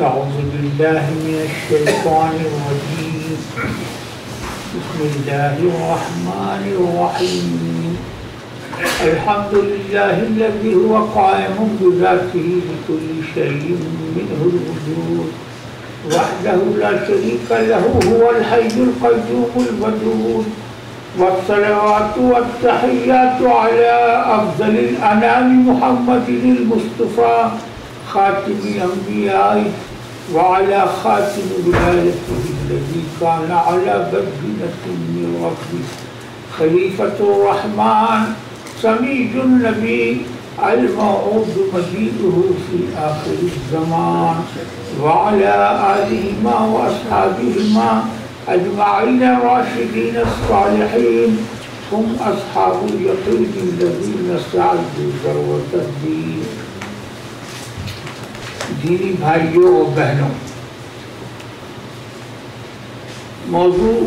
أعوذ بالله من الشيطان الرجيم بسم الله الرحمن الرحيم الحمد لله الذي هو قائم بذاته بكل شيء منه الوجود وحده لا شريك له هو الحي القيوم الودود والصلوات والتحيات على أفضل الأنام محمد المصطفى خاتم الأنبياء وعلى خاتم ولايته الذي كان على بينة من ربه خليفة الرحمن سميع النبي الموعود مجيئه في آخر الزمان وعلى آلهما وأصحابهما أجمعين الراشدين الصالحين هم أصحاب اليقين الذين سعدوا ذروة الدين. دینی بھائیوں اور بہنوں، موضوع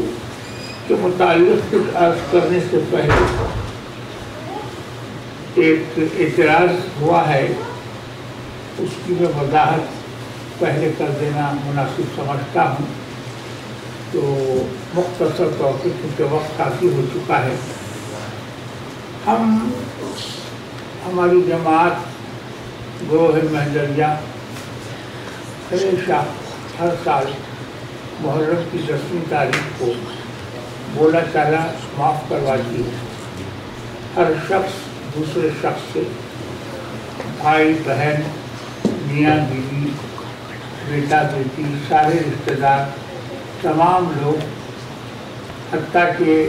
کے متعلق کچھ عرض کرنے سے پہلے ایک اعتراض ہوا ہے، اس کی میں وضاحت پہلے کر دینا مناسب سمجھتا ہوں. تو مختصر طور پر کیونکہ وقت کافی ہو چکا ہے، ہماری جماعت گروہ مہندریہ ہمیشہ ہر سال محرم کی 10ویں تاریخ کو بولا چالا معاف کرواتی ہے. ہر شخص دوسرے شخص سے، بھائی بہن، میاں بیوی، بیٹا بیٹی، سارے رشتہ دار، تمام لوگ، حتیٰ کہ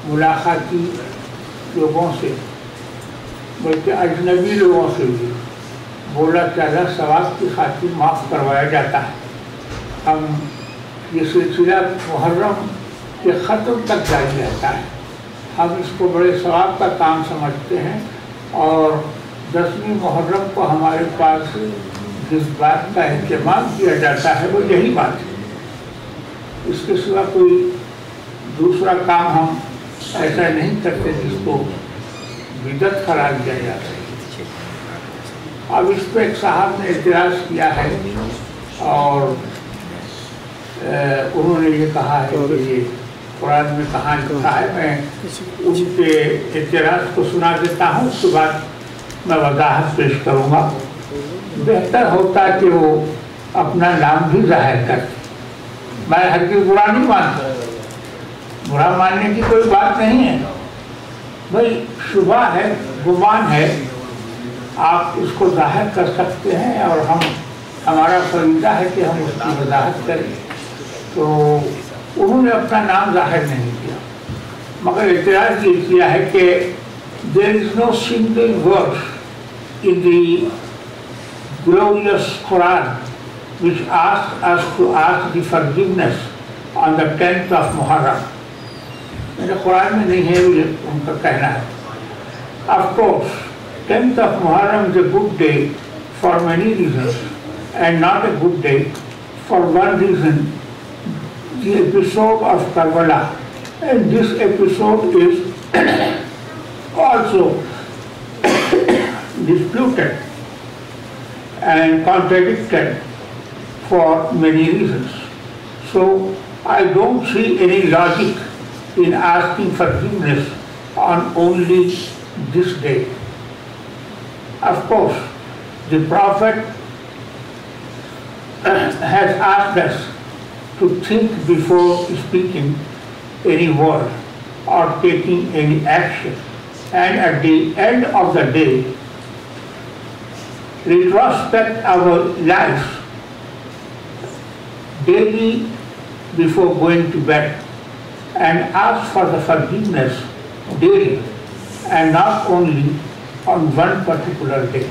ملاقاتی لوگوں سے بلکہ اجنبی لوگوں سے بھی بولا چالا ثواب کی خاطر معاف کروایا جاتا ہے. ہم یہ سلسلہ محرم کے ختم تک جاری رہتا ہے. ہم اس کو بڑے ثواب کا کام سمجھتے ہیں اور 10ویں محرم کو ہمارے پاس جس بات کا اہتمام کیا جاتا ہے وہ یہی بات ہے. اس کے سوا کوئی دوسرا کام ہم ایسا نہیں کرتے جس کو بدعت قرار دیا جاتا ہے. اب اس پہ ایک صاحب نے اعتراض کیا ہے اور انہوں نے یہ کہا ہے کہ یہ قرآن میں کہاں لکھا ہے. میں ان کے اعتراض کو سنا دیتا ہوں، اس کے بعد میں وضاحت پیش کروں گا. بہتر ہوتا کہ وہ اپنا نام بھی ظاہر کرے. میں ہرگز برا نہیں مانتا، برا ماننے کی کوئی بات نہیں ہے. بھائی شبہ ہے، گمان ہے، آپ اس کو ظاہر کر سکتے ہیں اور ہمارا فریضہ ہے کہ ہم اس کی وضاحت کریں. تو انہوں نے اپنا نام ظاہر نہیں کیا، مگر اعتراض یہ کیا ہے کہ there is no single verse in the glorious Quran which asks us to ask the forgiveness on the 10th of Muharram. میرے قرآن میں نہیں ہے، یہ ان کا کہنا ہے. Of course 10th of Muharram is a good day for many reasons and not a good day for one reason, the episode of Karbala, and this episode is also disputed and contradicted for many reasons. So I don't see any logic in asking forgiveness on only this day. Of course, the Prophet has asked us to think before speaking any word or taking any action, and at the end of the day, retrospect our lives daily before going to bed and ask for the forgiveness daily and not only on one particular day.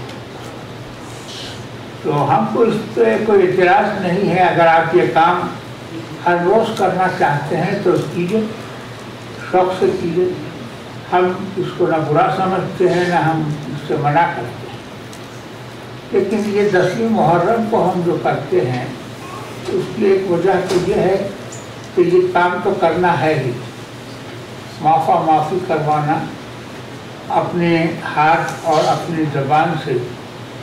تو ہم کو اس پہ کوئی اعتراض نہیں ہے. اگر آپ یہ کام ہر روز کرنا چاہتے ہیں تو کیجیے، شوق سے کیجیے. ہم اس کو نہ برا سمجھتے ہیں نہ ہم اس سے منع کرتے ہیں. لیکن یہ 10ویں محرم کو ہم جو کرتے ہیں اس کی ایک وجہ تو یہ ہے کہ یہ کام تو کرنا ہے ہی. معافی کروانا، اپنے ہاتھ اور اپنی زبان سے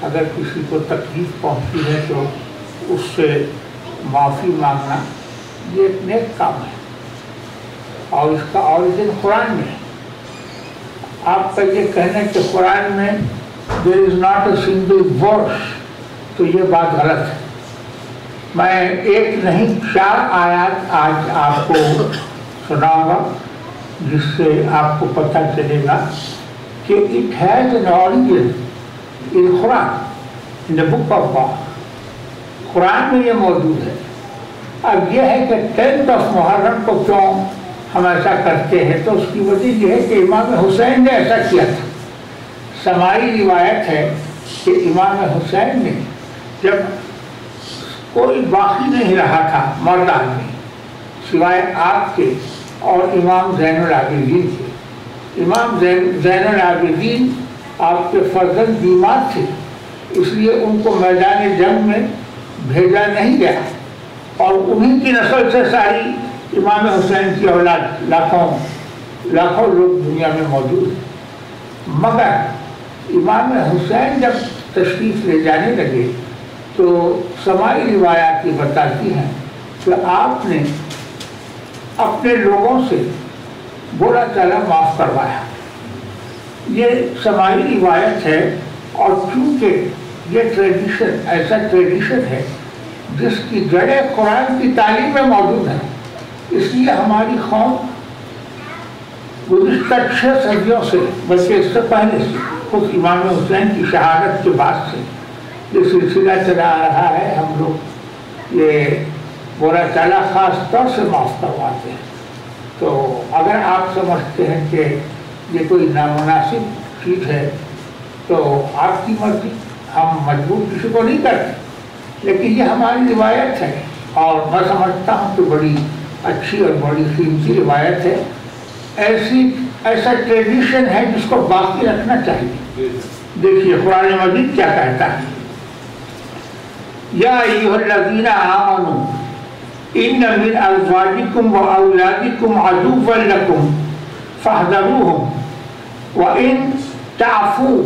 اگر کسی کو تکلیف پہنچی ہے تو اس سے معافی مانگنا یہ ایک نیک کام ہے، اور اس کا اوریجن قرآن میں ہے۔ آپ کا یہ کہنا کہ قرآن میں there is not a single verse، تو یہ بات غلط ہے۔ میں ایک نہیں 4 آیات آج آپ کو سناؤں گا، جس سے آپ کو پتہ چلے گا کہ it has an origin in Quran، in the book of God، قرآن میں یہ موجود ہے۔ اب یہ ہے کہ 10th of محرم کو کیوں ہم ایسا کرتے ہیں، تو اس کی وجہ یہ ہے کہ امام حسین نے ایسا کیا تھا۔ سماعی روایت ہے کہ امام حسین نے جب کوئی باقی نہیں رہا تھا مرد آدمی سوائے آپ کے اور امام زین العابدین کے، امام زین العابدین آپ کے فرزند بیمار تھے، اس لیے ان کو میدان جنگ میں بھیجا نہیں گیا، اور انہی کی نسل سے ساری امام حسین کی اولاد لاکھوں لوگ دنیا میں موجود ہیں۔ مگر امام حسین جب تشریف لے جانے لگے تو سماعی روایات یہ بتاتی ہیں کہ آپ نے اپنے لوگوں سے بولا چالا معاف کروایا۔ یہ سماعی روایت ہے، اور چونکہ یہ ٹریڈیشن ایسا ٹریڈیشن ہے جس کی جڑیں قرآن کی تعلیم میں موجود ہیں، اس لیے ہماری قوم گزشتہ 6 صدیوں سے، بلکہ اس سے پہلے سے، خود امام حسین کی شہادت کے بعد سے یہ سلسلہ چلا آ رہا ہے۔ ہم لوگ یہ بولا چالا خاص طور سے معاف کرواتے ہیں۔ تو اگر آپ سمجھتے ہیں کہ یہ کوئی نامناسب چیز ہے تو آپ کی مرضی، ہم مجبور کسی کو نہیں کرتے، لیکن یہ ہماری روایت ہے، اور میں سمجھتا ہوں کہ بڑی اچھی اور بڑی قیمتی روایت ہے۔ ایسا ٹریڈیشن ہے جس کو باقی رکھنا چاہیے۔ دیکھیے قرآن مجید کیا کہتا ہے، یا ایھا الذین آمنوا ان من ازواجکم واولادکم عدوا لکم فاحذروہم وان تعفوا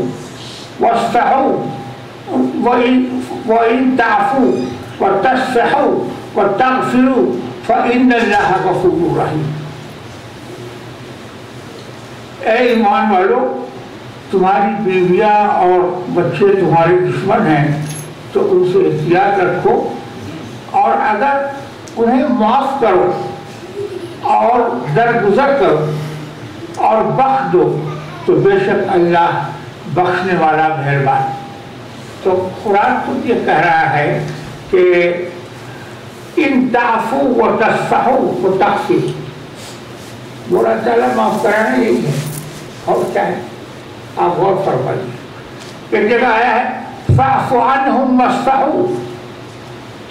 واصفحوا وَإِن تَعْفُوا وَتَصْفَحُوا وَتَغْفِرُوا فَإِنَّ اللَّهَ غَفُورٌ رَحِيمٌ۔ اے ایمان والو، تمہاری بیویاں اور بچے تمہارے دشمن ہیں تو ان سے احتیاط رکھو، اور اگر انہیں معاف کرو اور درگزر کرو اور بخش دو تو بے شک اللہ بخشنے والا مہربان۔ تو قرآن خود یہ کہہ رہا ہے کہ ان تعفو و تصفحو و تغفروا، بولا چالا معاف کرانا یہی ہے، اور کیا ہے آپ غور فرمائیے۔ ایک جگہ آیا ہے فاعف عنہم واصفحوا،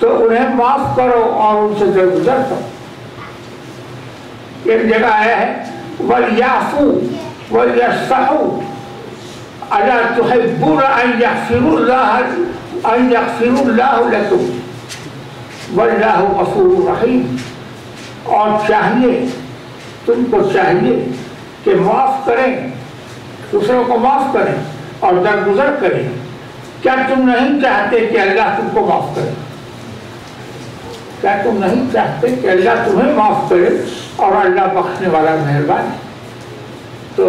تو انہیں معاف کرو اور ان سے درگزر کرو۔ ایک جگہ آیا ہے وَلْيَعْفُوا وَلْيَصْفَحُوا الا تحبون ان یغفر اللہ لکم واللہ غفور رحیم، اور چاہیے، تم کو چاہیے کہ معاف کریں، دوسروں کو معاف کریں اور درگزر کریں۔ کیا تم نہیں چاہتے کہ اللہ تم کو معاف کرے؟ کیا تم نہیں چاہتے کہ اللہ تمہیں معاف کرے؟ اور اللہ بخشنے والا مہربان ہے۔ تو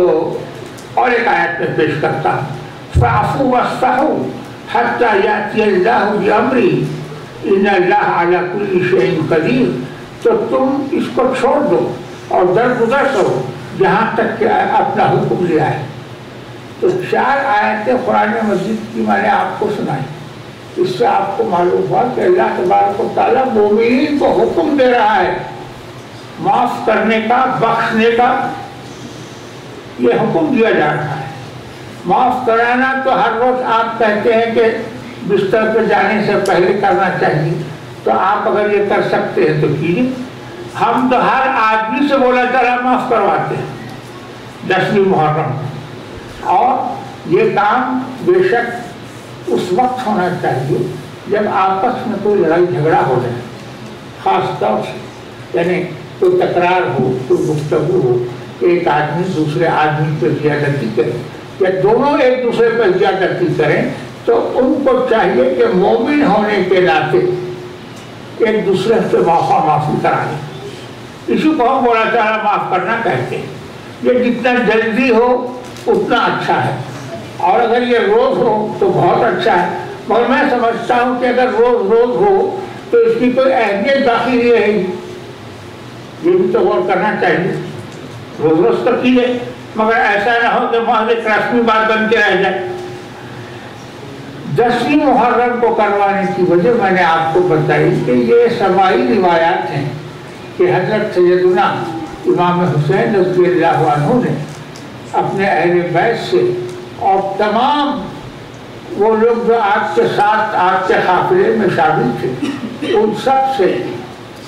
اور ایک آیت میں پیش کرتا ہوں، فَاعْفُوا وَاصْفَحُوا حَتَّى يَأْتِيَ اللَّهُ بِأَمْرِهِ إِنَّ اللَّهَ عَلَى كُلِّ شَيْءٍ قَدِيرٌ۔ تو تم اس کو چھوڑ دو اور درگزر کرو جہاں تک کہ اپنا حکم لے آئے۔ تو 4 آیتیں قرآن مجید کی میں نے آپ کو سنائی، اس سے آپ کو معلوم ہوا کہ اللہ تبارک و تعالیٰ مومنین کو حکم دے رہا ہے معاف کرنے کا، بخشنے کا، یہ حکم دیا جا رہا ہے۔ معاف کرانا تو ہر روز آپ کہتے ہیں کہ بستر پہ جانے سے پہلے کرنا چاہیے، تو آپ اگر یہ کر سکتے ہیں تو کیجیے۔ ہم تو ہر آدمی سے بولا چلا معاف کرواتے ہیں 10ویں محرم، اور یہ کام بے شک اس وقت ہونا چاہیے جب آپس میں کوئی لڑائی جھگڑا ہو جائے، خاص طور سے یعنی کوئی تکرار ہو، کوئی گفتگو ہو، ایک آدمی دوسرے آدمی پہ زیادتی کرے یا دونوں ایک دوسرے پہ زیادتی کریں، تو ان کو چاہیے کہ مومن ہونے کے ناطے ایک دوسرے سے معافی کرائیں. اسی کو ہم مولا تعالیٰ معاف کرنا کہتے ہیں. یہ جتنا جلدی ہو اتنا اچھا ہے، اور اگر یہ روز ہو تو بہت اچھا ہے. مگر میں سمجھتا ہوں کہ اگر روز روز ہو تو اس کی کوئی اہمیت باقی نہیں رہے گی. یہ بھی تو غور کرنا چاہیے. روز روز تو کیجیے، مگر ایسا نہ ہو کہ محض ایک رسمی بات بن کے رہ جائے. 10ویں محرم کو کروانے کی وجہ میں نے آپ کو بتائی کہ یہ سماعی روایات ہیں کہ حضرت سیدنا امام حسین رضی اللہ عنہ نے اپنے اہل بیت سے اور تمام وہ لوگ جو آپ کے ساتھ آپ کے قافلے میں شامل تھے ان سب سے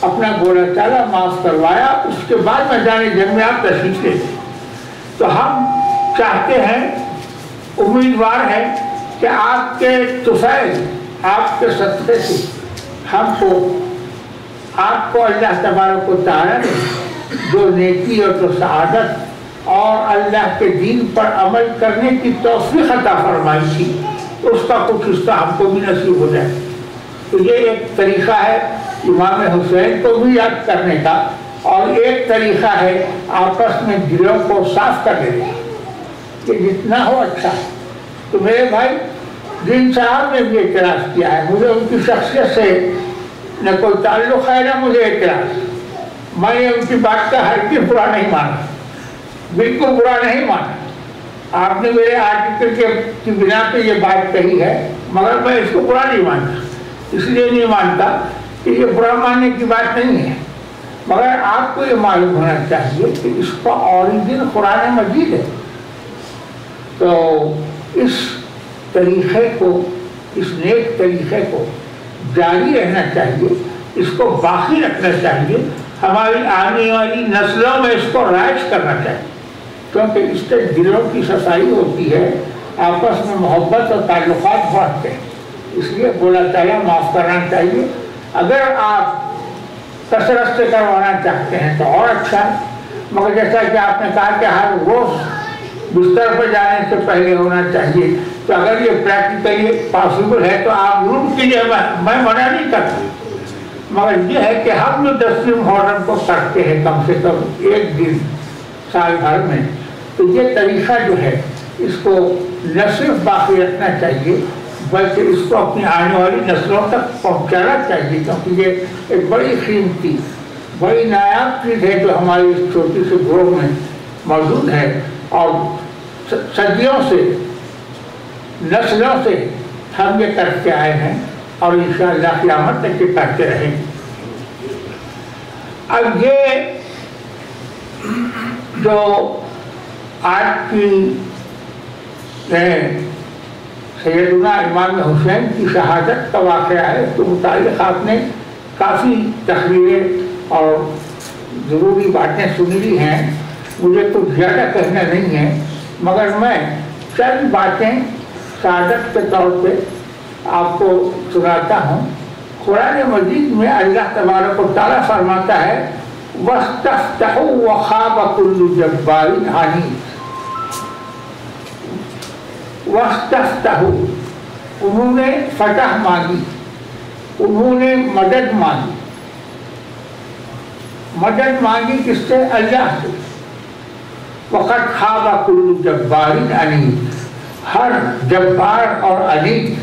اپنا مولا تعالیٰ معاف کروایا. اس کے بعد میدان جنگ میں آپ تشریف لے گئے. تو ہم چاہتے ہیں، امیدوار ہیں کہ آپ کے طفیل، آپ کے صدقے سے ہم کو آپ کو اللہ تبارک و تعالیٰ نے جو نیکی اور جو سعادت اور اللہ کے دین پر عمل کرنے کی توفیق عطا فرمائی تھی، اس کا کچھ حصہ ہم کو بھی نصیب ہو جائے. تو یہ ایک طریقہ ہے امام حسین کو بھی یاد کرنے کا، اور ایک طریقہ ہے آپس میں دلوں کو صاف کر لینے کا کہ جتنا ہو اچھا. تو میرے بھائی دین صاحب نے بھی اعتراض کیا ہے. مجھے ان کی شخصیت سے نہ کوئی تعلق ہے نہ مجھے اعتراض. میں نے ان کی بات کا ہرگز برا نہیں مانا، بالکل برا نہیں مانا. آپ نے میرے آرٹیکل کی بنا پہ یہ بات کہی ہے، مگر میں اس کو برا نہیں مانتا. اس لیے نہیں مانتا کہ یہ برا ماننے کی بات نہیں ہے، مگر آپ کو یہ معلوم ہونا چاہیے کہ اس کا اوریجن قرآن مجید ہے. تو اس طریقے کو، اس نیک طریقے کو جاری رہنا چاہیے، اس کو باقی رکھنا چاہیے. ہماری آنے والی نسلوں میں اس کو رائج کرنا چاہیے، کیونکہ اس سے دلوں کی صفائی ہوتی ہے، آپس میں محبت اور تعلقات بڑھتے ہیں. اس لیے مولا تعالیٰ معاف کرنا چاہیے. اگر آپ کثرت سے کروانا چاہتے ہیں تو اور اچھا ہے، مگر جیسا کہ آپ نے کہا کہ ہر روز بستر پہ جانے سے پہلے ہونا چاہیے، تو اگر یہ پریکٹیکلی پاسبل ہے تو آپ ضرور کیجیے. میں منع نہیں کرتا، مگر یہ ہے کہ ہم جو 10ویں محرم کو کرتے ہیں کم سے کم ایک دن سال بھر میں، تو یہ طریقہ جو ہے اس کو نہ صرف باقی رکھنا چاہیے بلکہ اس کو اپنی آنے والی نسلوں تک پہنچانا چاہیے، کیونکہ یہ ایک بڑی قیمتی، بڑی نایاب چیز ہے جو ہماری اس چھوٹی سے گروہ میں موجود ہے، اور صدیوں سے، نسلوں سے ہم یہ کرتے آئے ہیں، اور انشاءاللہ قیامت تک یہ کرتے رہیں گے. اب یہ جو آج کی سیدنا امام حسین کی شہادت کا واقعہ ہے، تو متعلق آپ نے کافی تقریریں اور ضروری باتیں سنی لی ہیں. مجھے کچھ زیادہ کہنا نہیں ہے، مگر میں چند باتیں شہادت کے طور پہ آپ کو سناتا ہوں. قرآن مجید میں اللہ تبارک و تعالیٰ فرماتا ہے وَاسْتَفْتَحُوا وَخَابَ كُلُّ جَبَّارٍ عَنِيدٍ. وَاسْتَفْتَحُوا، انہوں نے فتح مانگی، انہوں نے مدد مانگی. مدد مانگی کس سے؟ اللہ سے. وَقَدْ خَابَ كُلُّ جَبَّارٍ عَنِيدٍ، ہر جبار اور عنید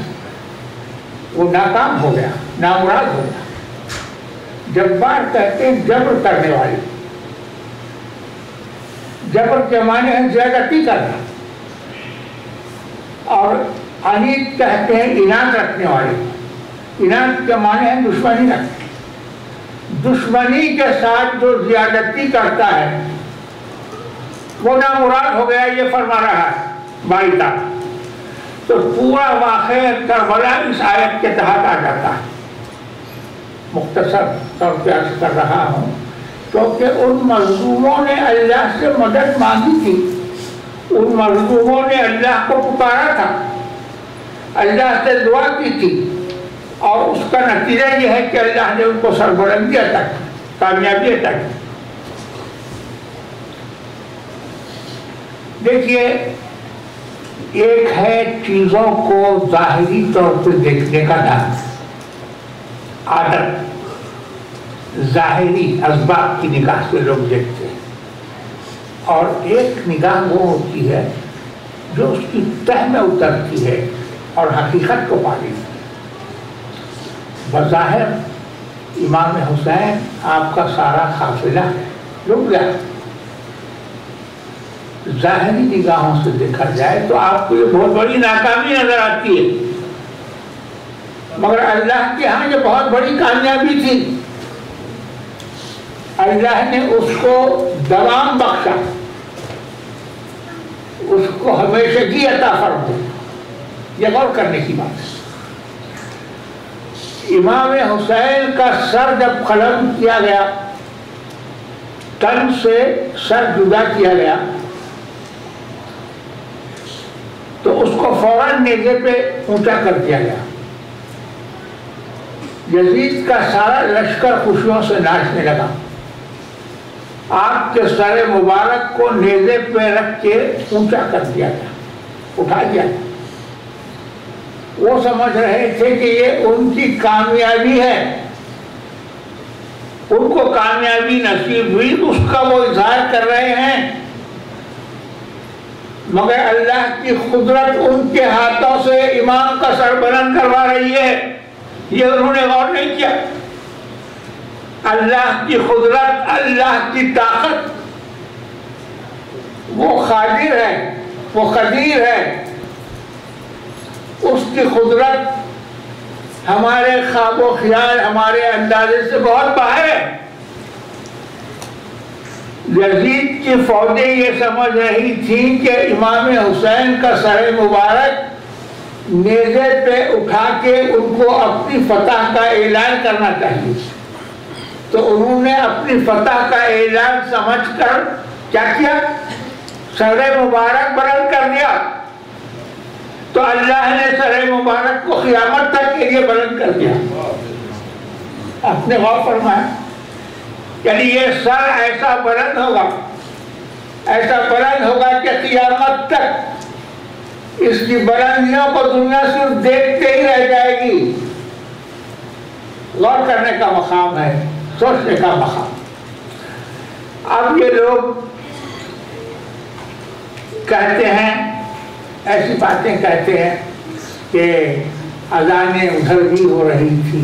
وہ ناکام ہو گیا، نامراد ہو گیا. جبار کہتے ہیں جبر کرنے والے، جبر کے معنی ہے زیادتی کرنا، اور عنید کہتے ہیں اناد رکھنے والے. اناد کے معنی ہے دشمنی رکھنے. دشمنی کے ساتھ جو زیادتی کرتا ہے وہ نامراد ہو گیا، یہ فرما رہا ہے باری تعالیٰ. تو پورا واقعہ کربلا اس آیت کے تحت آ جاتا ہے. مختصر طور پہ عرض کر رہا ہوں کیونکہ ان مظلوموں نے اللہ سے مدد مانگی تھی، ان مظلوموں نے اللہ کو پکارا تھا، اللہ سے دعا کی تھی، اور اس کا نتیجہ یہ ہے کہ اللہ نے ان کو سربلندی عطا کی، کامیابی عطا کی. دیکھیے ایک ہے چیزوں کو ظاہری طور پہ دیکھنے کا ڈھنگ، عادت، ظاہری اسباب کی نگاہ سے لوگ دیکھتے ہیں، اور ایک نگاہ وہ ہوتی ہے جو اس کی تہ میں اترتی ہے اور حقیقت کو پا لیتی ہے۔ بظاہر امام حسین آپ کا سارا قافلہ رک گیا، ظاہری نگاہوں سے دیکھا جائے تو آپ کو یہ بہت بڑی ناکامی نظر آتی ہے، مگر اللہ کے ہاں یہ بہت بڑی کامیابی تھی۔ اللہ نے اس کو دوام بخشا، اس کو ہمیشگی عطا فرمائی۔ یہ غور کرنے کی بات ہے۔ امام حسین کا سر جب قلم کیا گیا، تن سے سر جدا کیا گیا، تو اس کو فوراً نیزے پہ اونچا کر دیا گیا۔ یزید کا سارا لشکر خوشیوں سے ناچنے لگا۔ آپ کے سر مبارک کو نیزے پہ رکھ کے اونچا کر دیا گیا، اٹھا دیا گیا۔ وہ سمجھ رہے تھے کہ یہ ان کی کامیابی ہے، ان کو کامیابی نصیب ہوئی، اس کا وہ اظہار کر رہے ہیں، مگر اللہ کی قدرت ان کے ہاتھوں سے امام کا سر بلند کروا رہی ہے، یہ انہوں نے غور نہیں کیا۔ اللہ کی قدرت، اللہ کی طاقت، وہ قادر ہے، وہ قدیر ہے، اس کی قدرت ہمارے خواب و خیال، ہمارے اندازے سے بہت باہر ہے۔ یزید کی فوجیں یہ سمجھ رہی تھیں کہ امام حسین کا سر مبارک نیزے پہ اٹھا کے ان کو اپنی فتح کا اعلان کرنا چاہیے، تو انہوں نے اپنی فتح کا اعلان سمجھ کر کیا کیا؟ سر مبارک بلند کر دیا، تو اللہ نے سر مبارک کو قیامت تک کے لیے بلند کر دیا۔ آپ نے غور فرمایا، یعنی یہ سر ایسا بلند ہوگا، ایسا بلند ہوگا کہ قیامت تک اس کی بلندیوں کو دنیا صرف دیکھتے ہی رہ جائے گی۔ غور کرنے کا مقام ہے، سوچنے کا مقام۔ اب یہ لوگ کہتے ہیں، ایسی باتیں کہتے ہیں کہ اذانیں ادھر بھی ہو رہی تھی،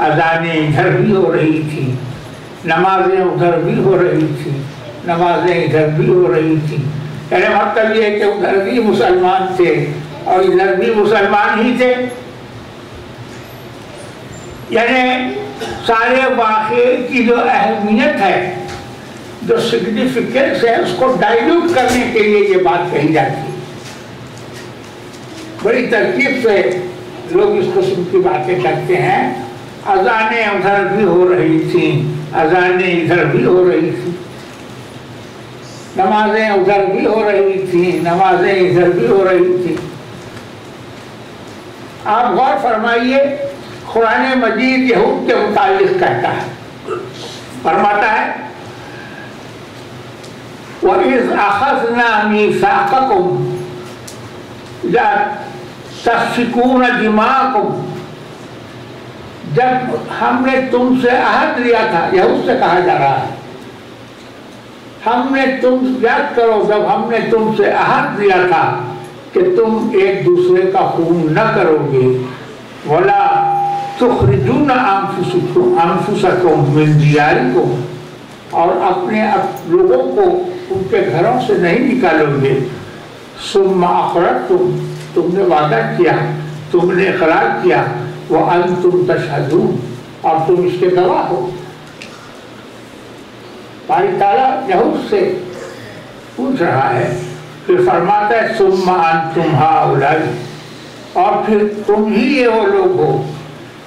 اذانیں ادھر بھی ہو رہی تھی، نمازیں ادھر بھی ہو رہی تھی، نمازیں ادھر بھی ہو رہی تھی۔ یعنی مطلب یہ ہے کہ ادھر بھی مسلمان تھے اور ادھر بھی مسلمان ہی تھے۔ یعنی سارے واقعے کی جو اہمیت ہے، جو سگنیفیکینس ہے، اس کو ڈائلیوٹ کرنے کے لیے یہ بات کہی جاتی ہے۔ بڑی ترکیب سے لوگ اس قسم کی باتیں کرتے ہیں، اذانیں ادھر بھی ہو رہی تھیں، اذانیں ادھر بھی ہو رہی تھیں، نمازیں ادھر بھی ہو رہی تھیں، نمازیں ادھر بھی ہو رہی تھیں۔ آپ غور فرمائیے، قرآن مجید یہود کے متعلق کہتا ہے، فرماتا ہے وَإِذْ أَخَذْنَا مِيثَاقَكُمْ لَا تَسْفِكُونَ دِمَاءَكُمْ، جب ہم نے تم سے عہد لیا تھا، یہود سے کہا جا رہا ہے، ہم نے تم یاد کرو جب ہم نے تم سے عہد لیا تھا کہ تم ایک دوسرے کا خون نہ کرو گے، وَلَا تُخْرِجُونَ أَنفُسَكُمْ مِنْ دِيَارِكُمْ، اور اپنے لوگوں کو ان کے گھروں سے نہیں نکالو گے، ثُمَّ أَقْرَرْتُمْ، تم نے وعدہ کیا، تم نے اقرار کیا، وَأَنْتُمْ تَشْهَدُونَ، اور تم اس کے گواہ ہو۔ باری تعالیٰ یہود سے پوچھ رہا ہے، پھر فرماتا ہے ثُمَّ أَنْتُمْ هَؤُلَاءِ، اور پھر تم ہی وہ لوگ ہو،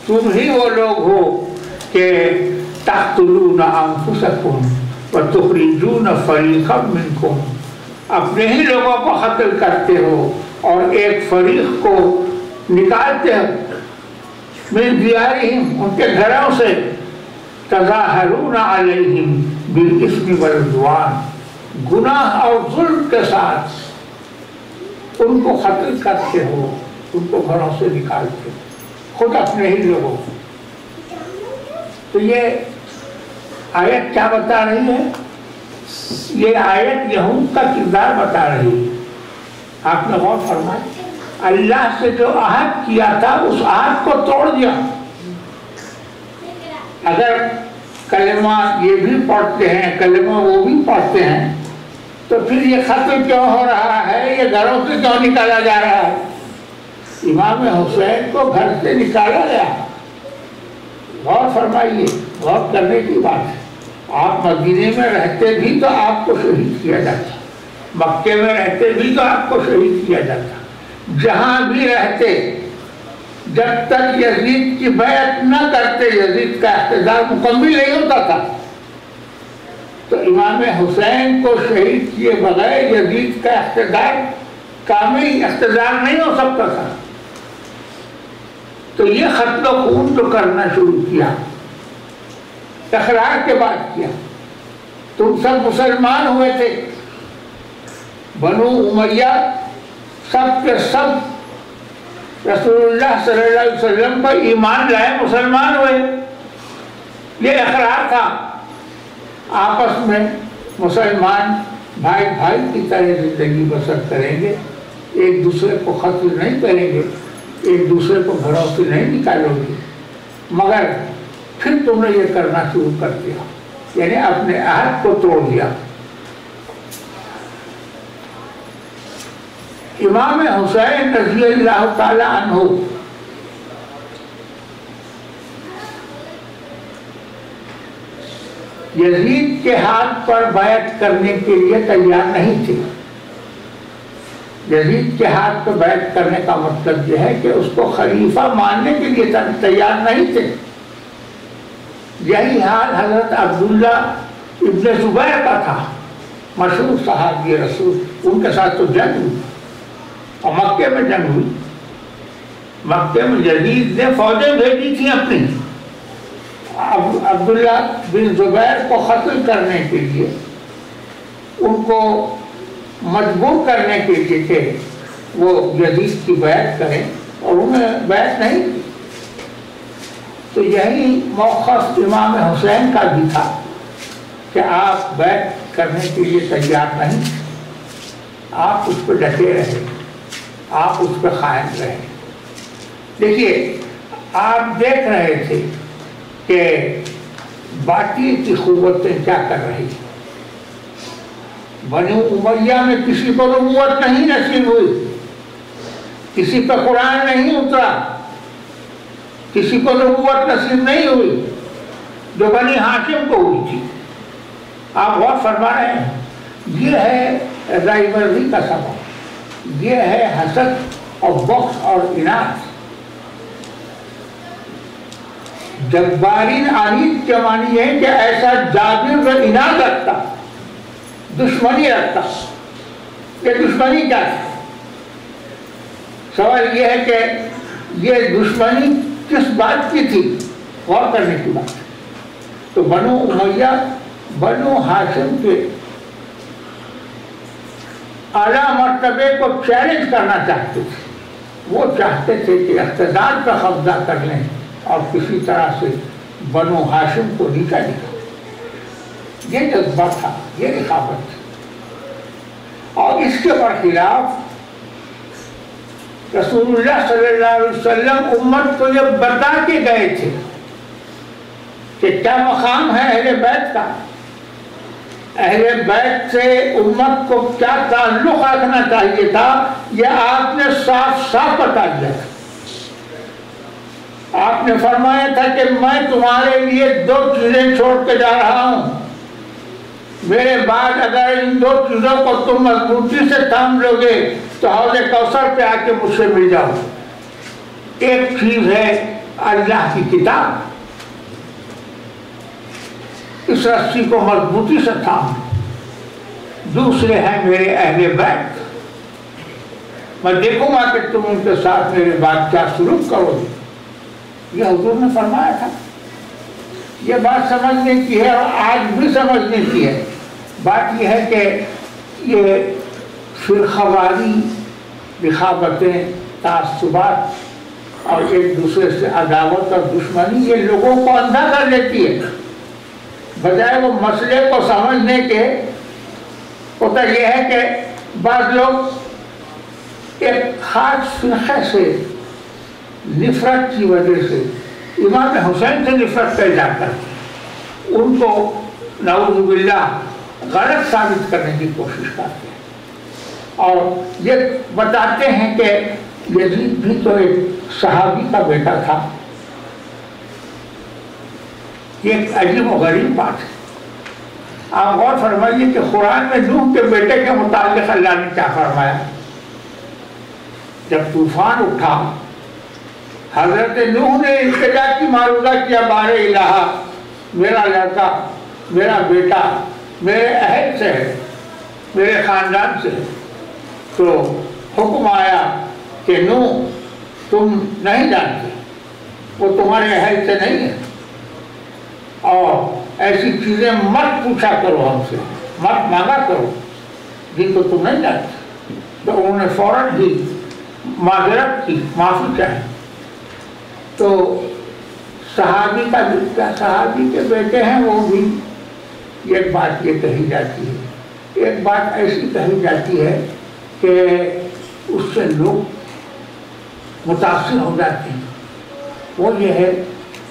تم ہی وہ لوگ ہو کہ تَقْتُلُونَ أَنفُسَكُمْ وَتُخْرِجُونَ فَرِيقًا مِّنْكُمْ، اپنے ہی لوگوں کو قتل کرتے ہو اور ایک فریق کو نکالتے ہو، مِن دیارہم، ان کے گھروں سے، تظاہرون علیہم بالاسم والعدوان، گناہ اور ظلم کے ساتھ ان کو قتل کرتے ہو، ان کو گھروں سے نکالتے ہو، خود اپنے ہی لوگوں کو۔ تو یہ آیت کیا بتا رہی ہے؟ یہ آیت یہود کا کردار بتا رہی ہے۔ آپ نے غور فرمایا، اللہ سے جو عہد کیا تھا اس عہد کو توڑ دیا۔ اگر کلمہ یہ بھی پڑھتے ہیں، کلمہ وہ بھی پڑھتے ہیں، تو پھر یہ قتل کیوں ہو رہا ہے؟ یہ گھروں سے کیوں نکالا جا رہا ہے؟ امام حسین کو گھر سے نکالا گیا۔ غور فرمائیے، غور کرنے کی بات ہے۔ آپ مدینے میں رہتے بھی تو آپ کو شہید کیا جاتا، مکے میں رہتے بھی تو آپ کو شہید کیا جاتا، جہاں بھی رہتے جب تک یزید کی بیعت نہ کرتے یزید کا اقتدار مکمل نہیں ہوتا تھا۔ تو امام حسین کو شہید کیے بغیر یزید کا اقتدار کامل اقتدار نہیں ہو سکتا تھا۔ تو یہ قتل و خون جو کرنا شروع کیا، تکرار کے بعد کیا۔ تم سب مسلمان ہوئے تھے، بنو امیہ سب کے سب رسول اللہ صلی اللہ علیہ وسلم پر ایمان لائے، مسلمان ہوئے۔ یہ اقرار تھا، آپس میں مسلمان بھائی بھائی کی طرح زندگی بسر کریں گے، ایک دوسرے کو قتل نہیں کریں گے، ایک دوسرے کو گھروں سے نہیں نکالو گے۔ مگر پھر تم نے یہ کرنا شروع کر دیا، یعنی اپنے عہد کو توڑ دیا۔ امام حسین رضی اللہ تعالی عنہ یزید کے ہاتھ پر بیعت کرنے کے لیے تیار نہیں تھے۔ یزید کے ہاتھ پر بیعت کرنے کا مطلب یہ ہے کہ اس کو خلیفہ ماننے کے لیے تیار نہیں تھے۔ یہی حال حضرت عبداللہ ابن زبیر کا تھا، مشہور صحابی رسول۔ ان کے ساتھ تو جنگ ہوئی اور مکے میں جنگ ہوئی۔ مکے میں یزید نے فوجیں بھیجی تھیں اپنی، عبداللہ بن زبیر کو قتل کرنے کے لیے، ان کو مجبور کرنے کے لیے کہ وہ یزید کی بیعت کریں، اور انہیں بیعت نہیں کی۔ تو یہی موقف امام حسین کا بھی تھا کہ آپ بیعت کرنے کے لیے تیار نہیں، آپ اس پہ ڈٹے رہے، آپ اس پہ قائم رہے۔ دیکھیے، آپ دیکھ رہے تھے کہ باقی کی قوتیں کیا کر رہی ہیں۔ بنو امیہ میں کسی کو نبوت نہیں نصیب ہوئی، کسی پہ قرآن نہیں اترا، کسی کو نبوت نصیب نہیں ہوئی جو بنی ہاشم کو ہوئی تھی۔ آپ غور فرما رہے ہیں، یہ ہے رائیولری کا سبب، یہ ہے حسد اور بغض اور اناد۔ جبارین عنید کے معنی ہے کہ ایسا جابر و اناد رکھتا، دشمنی رکھتا۔ یہ دشمنی کیا ہے؟ سوال یہ ہے کہ یہ دشمنی کس بات کی تھی؟ غور کرنے کی بات۔ تو بنو امیہ بنو ہاشم کے اعلیٰ مرتبے کو چیلنج کرنا چاہتے تھے۔ وہ چاہتے تھے کہ اقتدار پر قبضہ کر لیں اور کسی طرح سے بنو ہاشم کو نیچا دکھا۔ یہ جذبہ تھا، یہ رقابت تھی۔ اور اس کے برخلاف رسول اللہ صلی اللہ علیہ وسلم امت کو یہ بتا کے گئے تھے کہ کیا مقام ہے اہل بیت کا، اہل بیت سے امت کو کیا تعلق رکھنا چاہیے تھا، یہ آپ نے صاف صاف بتا دیا تھا۔ آپ نے فرمایا تھا کہ میں تمہارے لیے 2 چیزیں چھوڑ کے جا رہا ہوں، میرے بعد اگر ان 2 چیزوں کو تم مضبوطی سے تھام لو گے تو حوض کوثر پہ آ کے مجھ سے مل جاؤ۔ ایک چیز ہے اللہ کی کتاب، اس رسی کو مضبوطی سے تھام۔ دوسرے ہیں میرے اہل بیت، میں دیکھوں گا کہ تم ان کے ساتھ میرے بعد کیا سلوک کرو گے۔ یہ حضور نے فرمایا تھا۔ یہ بات سمجھنے کی ہے اور آج بھی سمجھنے کی ہے۔ بات یہ ہے کہ یہ فرقہ واری رقابتیں، تعصبات اور ایک دوسرے سے عداوت اور دشمنی یہ لوگوں کو اندھا کر دیتی ہے۔ بجائے وہ مسئلے کو سمجھنے کے، ہوتا یہ ہے کہ بعض لوگ ایک خاص فرقے سے نفرت کی وجہ سے امام حسین سے نفرت کر جاتا ہے، ان کو نعوذ باللہ غلط ثابت کرنے کی کوشش کرتے ہیں، اور یہ بتاتے ہیں کہ یزید بھی تو ایک صحابی کا بیٹا تھا۔ یہ ایک عجیب و غریب بات ہے۔ آپ غور فرمائیے کہ قرآن میں نوح کے بیٹے کے متعلق اللہ نے کیا فرمایا؟ جب طوفان اٹھا، حضرت نوح نے التجا کی، معروضہ کیا، بار الہ میرا لڑکا، میرا بیٹا میرے اہل سے ہے، میرے خاندان سے ہے، تو حکم آیا کہ نوح تم نہیں جانتے، وہ تمہارے اہل سے نہیں ہے، اور ایسی چیزیں مت پوچھا کرو ہم سے، مت مانگا کرو جن کو تم نہیں جانتے۔ تو انہوں نے فوراً ہی معذرت کی، معافی چاہی۔ تو صحابی کا صحابی کے بیٹے ہیں وہ بھی، ایک بات یہ کہی جاتی ہے، ایک بات ایسی کہی جاتی ہے کہ اس سے لوگ متاثر ہو جاتے ہیں، وہ یہ ہے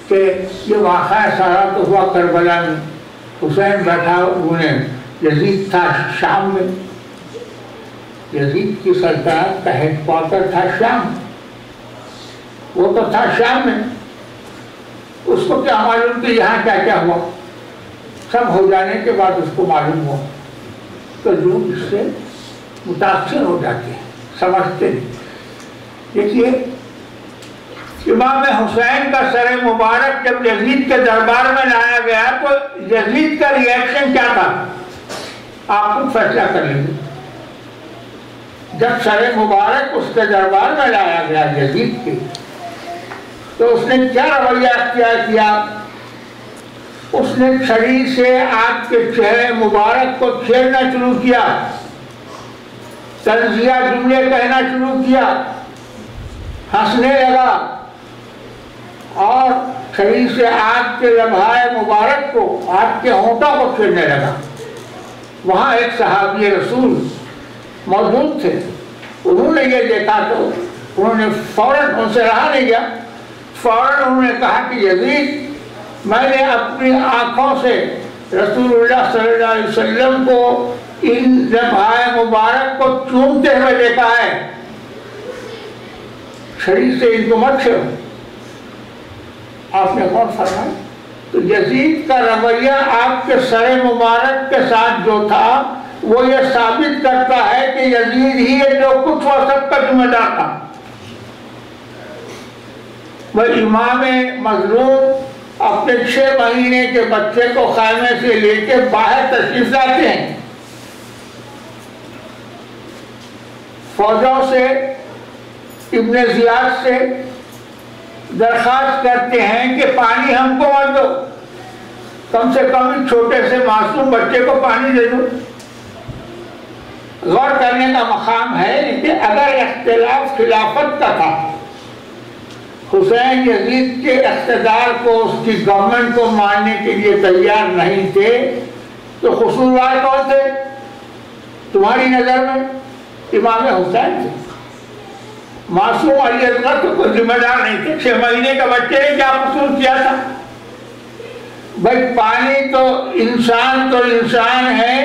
کہ یہ واقعہ سارا تو ہوا کربلا میں، حسین بیٹھا، انہیں یزید تھا شام میں، یزید کی سلطنت کا ہیڈ کوارٹر تھا شام، وہ تو تھا شام میں، اس کو کیا معلوم کہ یہاں کیا کیا ہوا؟ سب ہو جانے کے بعد اس کو معلوم ہوا، تو لوگ اس سے متاثر ہو جاتے ہیں، سمجھتے نہیں۔ دیکھیے امام حسین کا سر مبارک جب یزید کے دربار میں لایا گیا تو یزید کا ری ایکشن کیا تھا؟ آپ خود فیصلہ کر لیجیے۔ جب سر مبارک اس کے دربار میں لایا گیا یزید کے، تو اس نے کیا رویہ اختیار کیا؟ اس نے چھری سے آپ کے چہرے مبارک کو چھیڑنا شروع کیا، طنزیہ جملے کہنا شروع کیا، ہنسنے لگا، اور چھری سے آپ کے لمحۂ مبارک کو، آپ کے ہونٹوں کو چھیڑنے لگا۔ وہاں ایک صحابی رسول موجود تھے، انہوں نے یہ دیکھا تو انہوں نے فوراً، ان سے رہا نہیں گیا، فوراً انہوں نے کہا کہ یزید، میں نے اپنی آنکھوں سے رسول اللہ صلی اللہ علیہ وسلم کو ان لمحۂ مبارک کو چومتے ہوئے دیکھا ہے، چھری سے ان کو مت چھیڑو۔ آپ نے غور فرمایا تو یزید کا رویہ آپ کے سر مبارک کے ساتھ جو تھا وہ یہ ثابت کرتا ہے کہ یزید ہی ہے جو کچھ وہ سب کا ذمہ دار تھا۔ وہ امام مظلوم اپنے 6 مہینے کے بچے کو خیمے سے لے کے باہر تشریف لاتے ہیں، فوجوں سے، ابن زیاد سے درخواست کرتے ہیں کہ پانی ہم کو مت دو، کم سے کم چھوٹے سے معصوم بچے کو پانی دے دو۔ غور کرنے کا مقام ہے کہ اگر اختلاف خلافت کا تھا، حسین یزید کے اقتدار کو، اس کی گورنمنٹ کو ماننے کے لیے تیار نہیں تھے، تو قصوروار کون تھے تمہاری نظر میں؟ امام حسین تھے۔ معصوم علی اصغر تو کوئی ذمہ دار نہیں تھے، 6 مہینے کا بچے نے کیا قصور کیا تھا؟ بھائی پانی تو انسان ہے،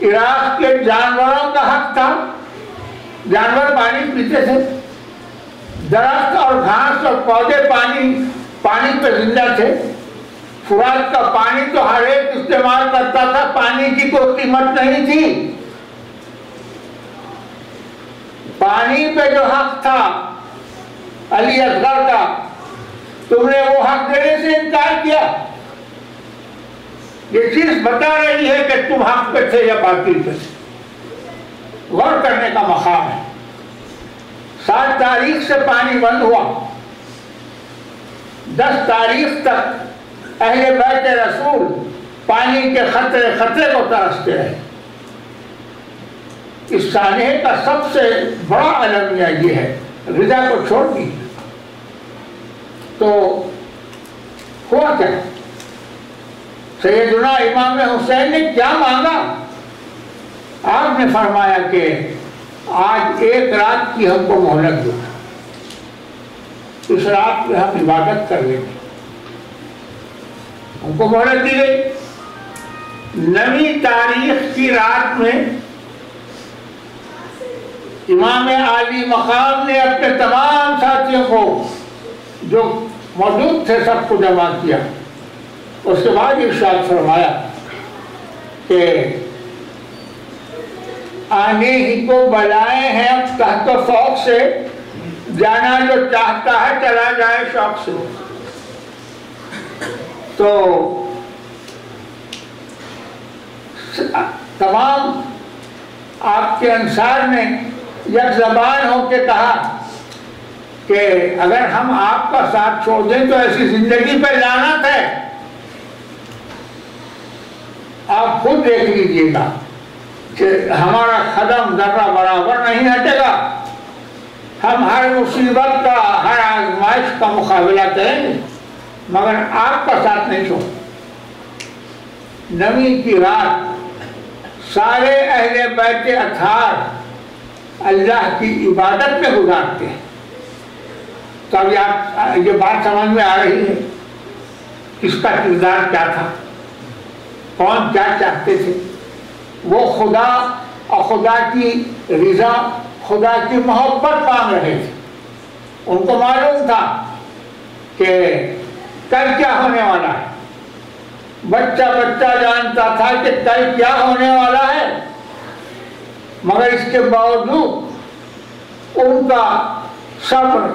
عراق کے جانوروں کا حق تھا، جانور پانی پیتے تھے، درخت اور گھاس اور پودے پانی پہ زندہ تھے، فرات کا پانی تو ہر ایک استعمال کرتا تھا، پانی کی کوئی قیمت نہیں تھی۔ پانی پہ جو حق تھا علی اصغر کا، تم نے وہ حق دینے سے انکار کیا۔ یہ چیز بتا رہی ہے کہ تم حق پہ تھے یا باطل پہ تھے۔ غور کرنے کا مقام ہے۔ 7 تاریخ سے پانی بند ہوا، 10 تاریخ تک اہل بیت رسول پانی کے خطرے کو ترستے رہے۔ اس سانحے کا سب سے بڑا المیہ یہ ہے، رضا کو چھوڑ دی تو ہوا کیا؟ سیدنا امام حسین نے کیا مانگا؟ آپ نے فرمایا کہ آج ایک رات کی ہم کو مہلت دو، اس رات میں ہم عبادت کر لیں گے۔ ہم کو مہلت دی گئی۔ نویں تاریخ کی رات میں امام عالی مقام نے اپنے تمام ساتھیوں کو جو موجود تھے سب کو جمع کیا۔ اس کے بعد ارشاد فرمایا کہ آنے ہی کو بلائے ہیں اب تحت و فوق سے، جانا جو چاہتا ہے چلا جائے شوق سے۔ تو تمام آپ کے انصار نے یک زبان ہو کے کہا کہ اگر ہم آپ کا ساتھ چھوڑ دیں تو ایسی زندگی پہ لعنت ہے۔ آپ خود دیکھ لیجیے گا کہ ہمارا قدم ذرہ برابر نہیں ہٹے گا، ہم ہر مصیبت کا، ہر آزمائش کا مقابلہ کریں گے، مگر آپ کا ساتھ نہیں چھوڑیں۔ نویں کی رات سارے اہل بیت اطہار اللہ کی عبادت میں گزارتے ہیں۔ تو ابھی آپ یہ بات سمجھ میں آ رہی ہے کس کا کردار کیا تھا، کون کیا چاہتے تھے۔ وہ خدا اور خدا کی رضا، خدا کی محبت مانگ رہے تھے۔ ان کو معلوم تھا کہ کل کیا ہونے والا ہے، بچہ جانتا تھا کہ کل کیا ہونے والا ہے، مگر اس کے باوجود ان کا صبر،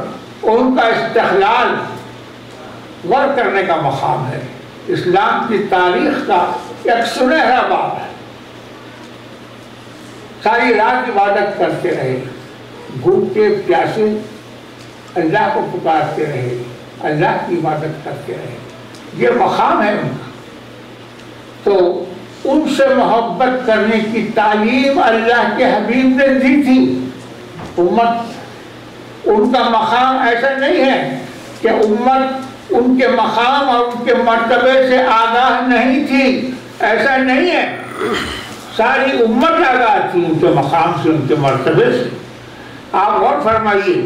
ان کا استقلال غور کرنے کا مقام ہے۔ اسلام کی تاریخ کا ایک سنہرا باب ہے۔ ساری رات عبادت کرتے رہے، بھوکے پیاسے اللہ کو پکارتے رہے، اللہ کی عبادت کرتے رہے، یہ مقام ہے ان کا۔ تو ان سے محبت کرنے کی تعلیم اللہ کے حبیب نے دی تھی۔ امت، ان کا مقام ایسا نہیں ہے کہ امت ان کے مقام اور ان کے مرتبے سے آگاہ نہیں تھی، ایسا نہیں ہے۔ ساری امت آگاہ تھی ان کے مقام سے، ان کے مرتبے سے۔ آپ غور فرمائیے،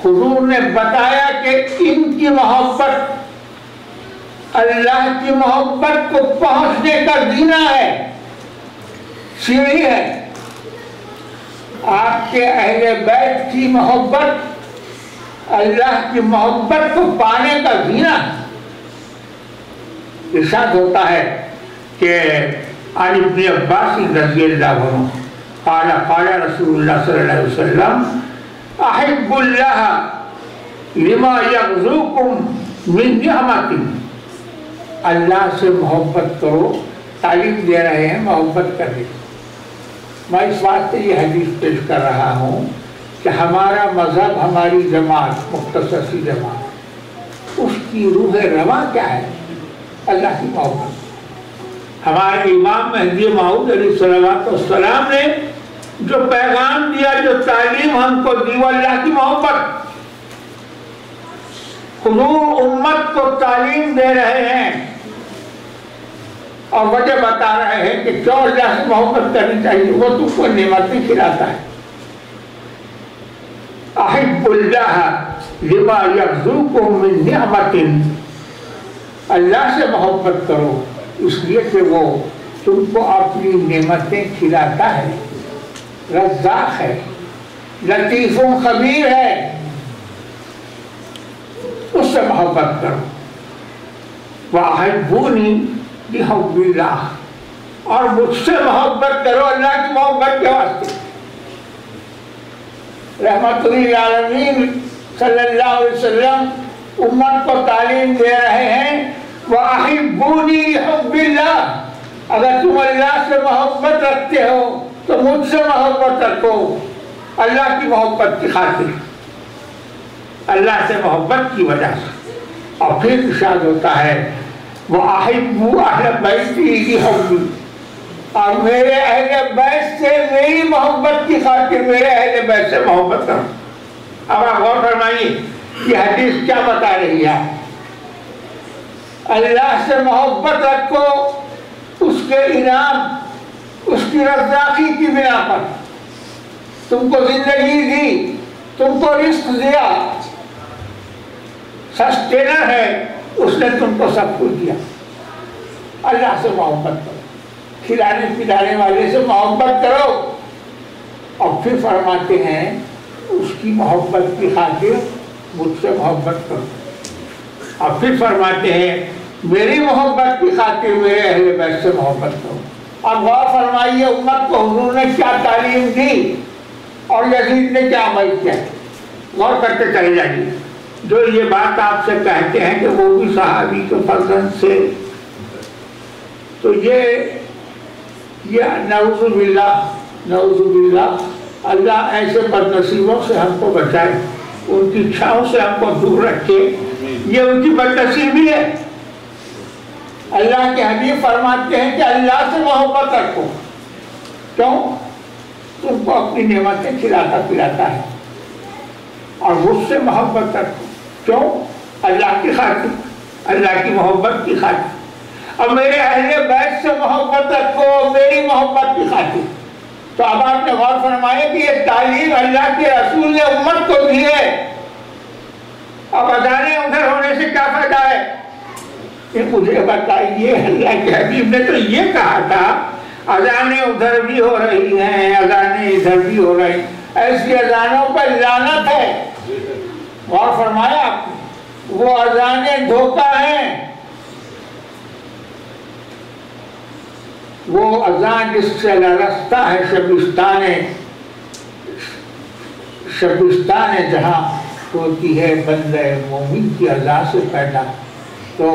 حضور نے بتایا کہ ان کی محبت اللہ کی محبت کو پہنچنے کا زینہ ہے، سیڑھی ہے۔ آپ کے اہل بیت کی محبت اللہ کی محبت کو پانے کا زینہ ہے۔ ارشاد ہوتا ہے کہ عن ابن عباس رضی اللہ عنہ قال قال رسول اللہ صلی اللہ علیہ وسلم احب اللہ لما یغزوکم من نعمت۔ اللہ سے محبت کرو، تعلیم دے رہے ہیں محبت کرنے۔ میں اس بات سے یہ حدیث پیش کر رہا ہوں کہ ہمارا مذہب، ہماری جماعت، مختصر سی جماعت، اس کی روح رواں کیا ہے؟ اللہ کی محبت۔ ہمارے امام مہدی موعود علیہ السلام نے جو پیغام دیا، جو تعلیم ہم کو دی، وہ اللہ کی محبت۔ حضور امت کو تعلیم دے رہے ہیں اور وجہ بتا رہے ہیں کہ کیوں اللہ سے محبت کرنی چاہیے۔ وہ تم کو نعمتیں کھلاتا ہے۔ احب اللہ لما یغزوکم من نعمت، اللہ سے محبت کرو اس لیے کہ وہ تم کو اپنی نعمتیں کھلاتا ہے، رزاق ہے، لطیف و خبیر ہے، اس سے محبت کرو۔ وَأَحِبُّونِي بِحُبِّ اللَّهِ، اور مجھ سے محبت کرو اللہ کی محبت کے واسطے۔ رحمت للعالمین صلی اللہ علیہ وسلم امت کو تعلیم دے رہے ہیں وَأَحِبُّونِي بِحُبِّ اللَّهِ، اگر تم اللہ سے محبت رکھتے ہو تو مجھ سے محبت رکھو اللہ کی محبت کی خاطر، اللہ سے محبت کی وجہ سے۔ اور پھر ارشاد ہوتا ہے وَأَحِبُّوا أَهْلَ بَيْتِي بِحُبِّي، اور میرے اہل بیت سے میری محبت کی خاطر میرے اہل بیت سے محبت کرو۔ اب آپ غور فرمائیے یہ حدیث کیا بتا رہی ہے؟ اللہ سے محبت رکھو اس کے انعام، اس کی رزاقی کی بنا پر۔ تم کو زندگی دی، تم کو رزق دیا، سسٹینر ہے، اس نے تم کو سب کچھ دیا۔ اللہ سے محبت کرو، کھلانے پلانے والے سے محبت کرو، اور پھر فرماتے ہیں اس کی محبت کی خاطر مجھ سے محبت کرو، اور پھر فرماتے ہیں میری محبت کی خاطر میرے اہل بیت سے محبت کرو۔ اب غور فرمائیے امت کو حضور نے کیا تعلیم دی اور یزید نے کیا عمل کیا، غور کرتے چلے جائیے۔ جو یہ بات آپ سے کہتے ہیں کہ وہ بھی صحابی کے فرزند سے، تو یہ نعوذ باللہ اللہ ایسے بدنصیبوں سے ہم کو بچائے، ان کی چھاؤں سے ہم کو دور رکھے، یہ ان کی بدنصیبی ہے۔ اللہ کے حبیب فرماتے ہیں کہ اللہ سے محبت رکھو، کیوں؟ تم کو اپنی نعمتیں کھلاتا پلاتا ہے، اور مجھ سے محبت رکھو، کیوں؟ اللہ کی خاطر، اللہ کی محبت کی خاطر۔ اور میرے اہل بیت سے محبت رکھو میری محبت کی خاطر۔ تو اب آپ نے غور فرمایا کہ یہ تعلیم اللہ کے رسول نے امت کو دی ہے۔ اب اذانیں ادھر ہونے سے کیا فائدہ ہے؟ کہ مجھے بتائیے اللہ کے حبیب نے تو یہ کہا تھا اذانیں ادھر بھی ہو رہی ہیں، اذانیں ادھر بھی ہو رہی ہیں، ایسی اذانوں پر لعنت ہے۔ غور فرمایا آپ نے؟ وہ اذانیں دھوکہ ہیں، وہ اذان جس سے لرزتا ہے شبستان جہاں ہوتی ہے بندہ مومن کی اذا سے پیدا۔ تو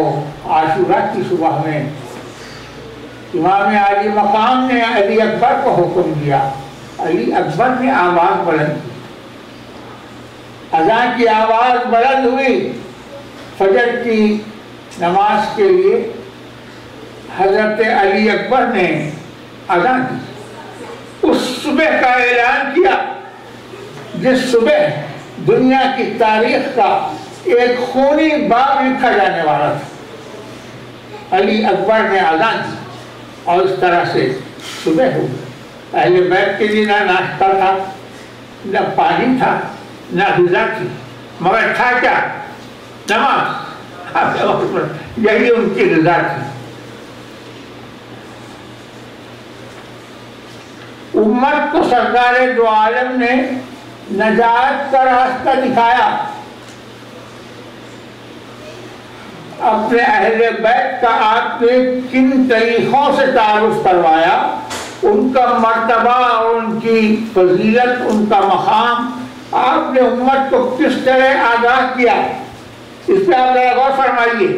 عاشورہ کی صبح میں امام علی مقام نے علی اکبر کو حکم دیا، علی اکبر نے آواز بلند کی، اذان کی آواز بلند ہوئی، فجر کی نماز کے لیے حضرت علی اکبر نے اذان دی۔ اس صبح کا اعلان کیا جس صبح دنیا کی تاریخ کا ایک خونی باب لکھا جانے والا تھا۔ علی اکبر نے اذان دی اور اس طرح سے صبح ہو گئی۔ اہل بیت کے لیے نہ ناشتہ تھا، نہ پانی تھا، نہ غذا تھی، مگر تھا کیا؟ نماز۔ یہی ان کی غذا تھی۔ امت کو سرکار دو عالم نے نجات کا راستہ دکھایا، اپنے اہل بیت کا آپ نے کن طریقوں سے تعارف کروایا، ان کا مرتبہ اور ان کی فضیلت، ان کا مقام آپ نے امت کو کس طرح آگاہ کیا، اس پہ آپ ذرا غور فرمائیے۔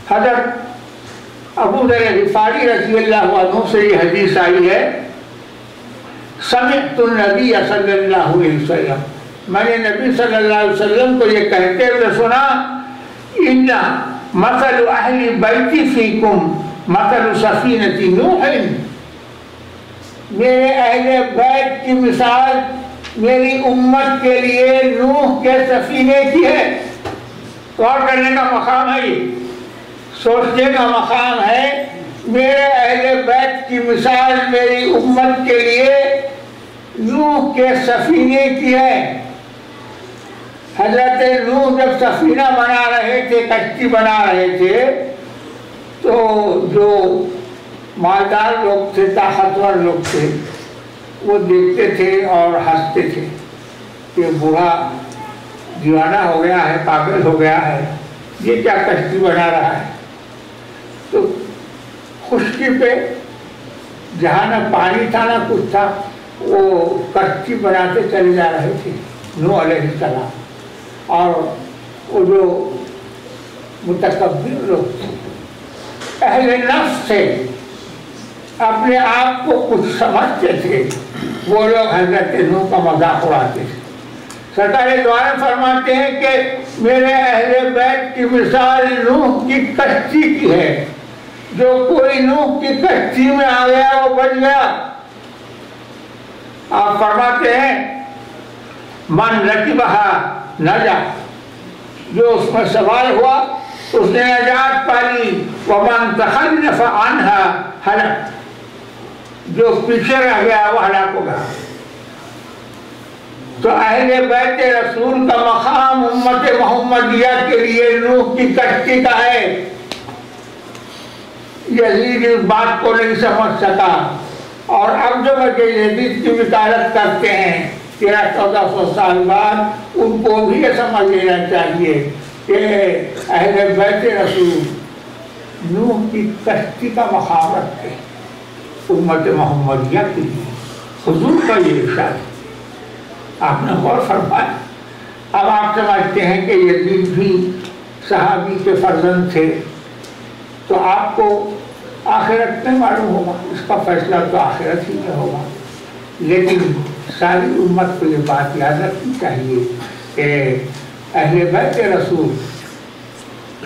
حضرت ابو ذر غفاری رضی اللہ عنہ سے یہ حدیث آئی ہے، سمعت النبی صلی اللہ علیہ وسلم، میں نے نبی صلی اللہ علیہ وسلم کو یہ کہتے ہوئے سنا، ان مثل اہل بیتی فیکم مثل سفینۃ نوح، میرے اہل بیت کی مثال میری امت کے لیے نوح کے سفینے کی ہے۔ غور کرنے کا مقام ہے، یہ سوچنے کا مقام ہے۔ میرے اہل بیت کی مثال میری امت کے لیے نوح کے سفینے کی ہے۔ حضرت نوح جب سفینہ بنا رہے تھے، کشتی بنا رہے تھے، تو جو مالدار لوگ تھے، طاقتور لوگ تھے، وہ دیکھتے تھے اور ہنستے تھے کہ بوڑھا دیوانہ ہو گیا ہے، پاگل ہو گیا ہے، یہ کیا کشتی بنا رہا ہے۔ تو خشکی پہ جہاں نہ پانی تھا نہ کچھ تھا، وہ کشتی بناتے چلے جا رہے تھے نوح علیہ السلام۔ اور وہ جو متکبر لوگ تھے، اہل نفس تھے، اپنے آپ کو کچھ سمجھتے تھے، وہ لوگ حضرت نوح کا مذاق اڑاتے تھے۔ سرکار دو عالم فرماتے ہیں کہ میرے اہل بیت کی مثال نوح کی کشتی کی ہے، جو کوئی نوح کی کشتی میں آ گیا وہ بچ گیا۔ آپ فرماتے ہیں من رکبہا نجا، جو اس میں سوار ہوا اس نے نجات پالی، ومن تخلف عنہا ہلک، جو پیچھے رہ گیا وہ ہلاک ہو گیا۔ تو اہل بیت رسول کا مقام امت محمدیہ کے لیے نوح کی کشتی کا ہے۔ یزید اس بات کو نہیں سمجھ سکا، اور اب جو بچے یزید کی وکالت کرتے ہیں 1300-1400 سال بعد، ان کو بھی یہ سمجھ لینا چاہیے کہ اہل بیت رسول نوح کی کشتی کا مقام رکھتے ہیں امت محمدیہ کے لیے۔ حضور کا یہ ارشاد ہے، آپ نے غور فرمایا۔ اب آپ سمجھتے ہیں کہ یزید بھی صحابی کے فرزند تھے، تو آپ کو آخرت میں معلوم ہوگا، اس کا فیصلہ تو آخرت ہی میں ہوگا۔ لیکن ساری امت کو یہ بات یاد رکھنی چاہیے کہ اہل بیت رسول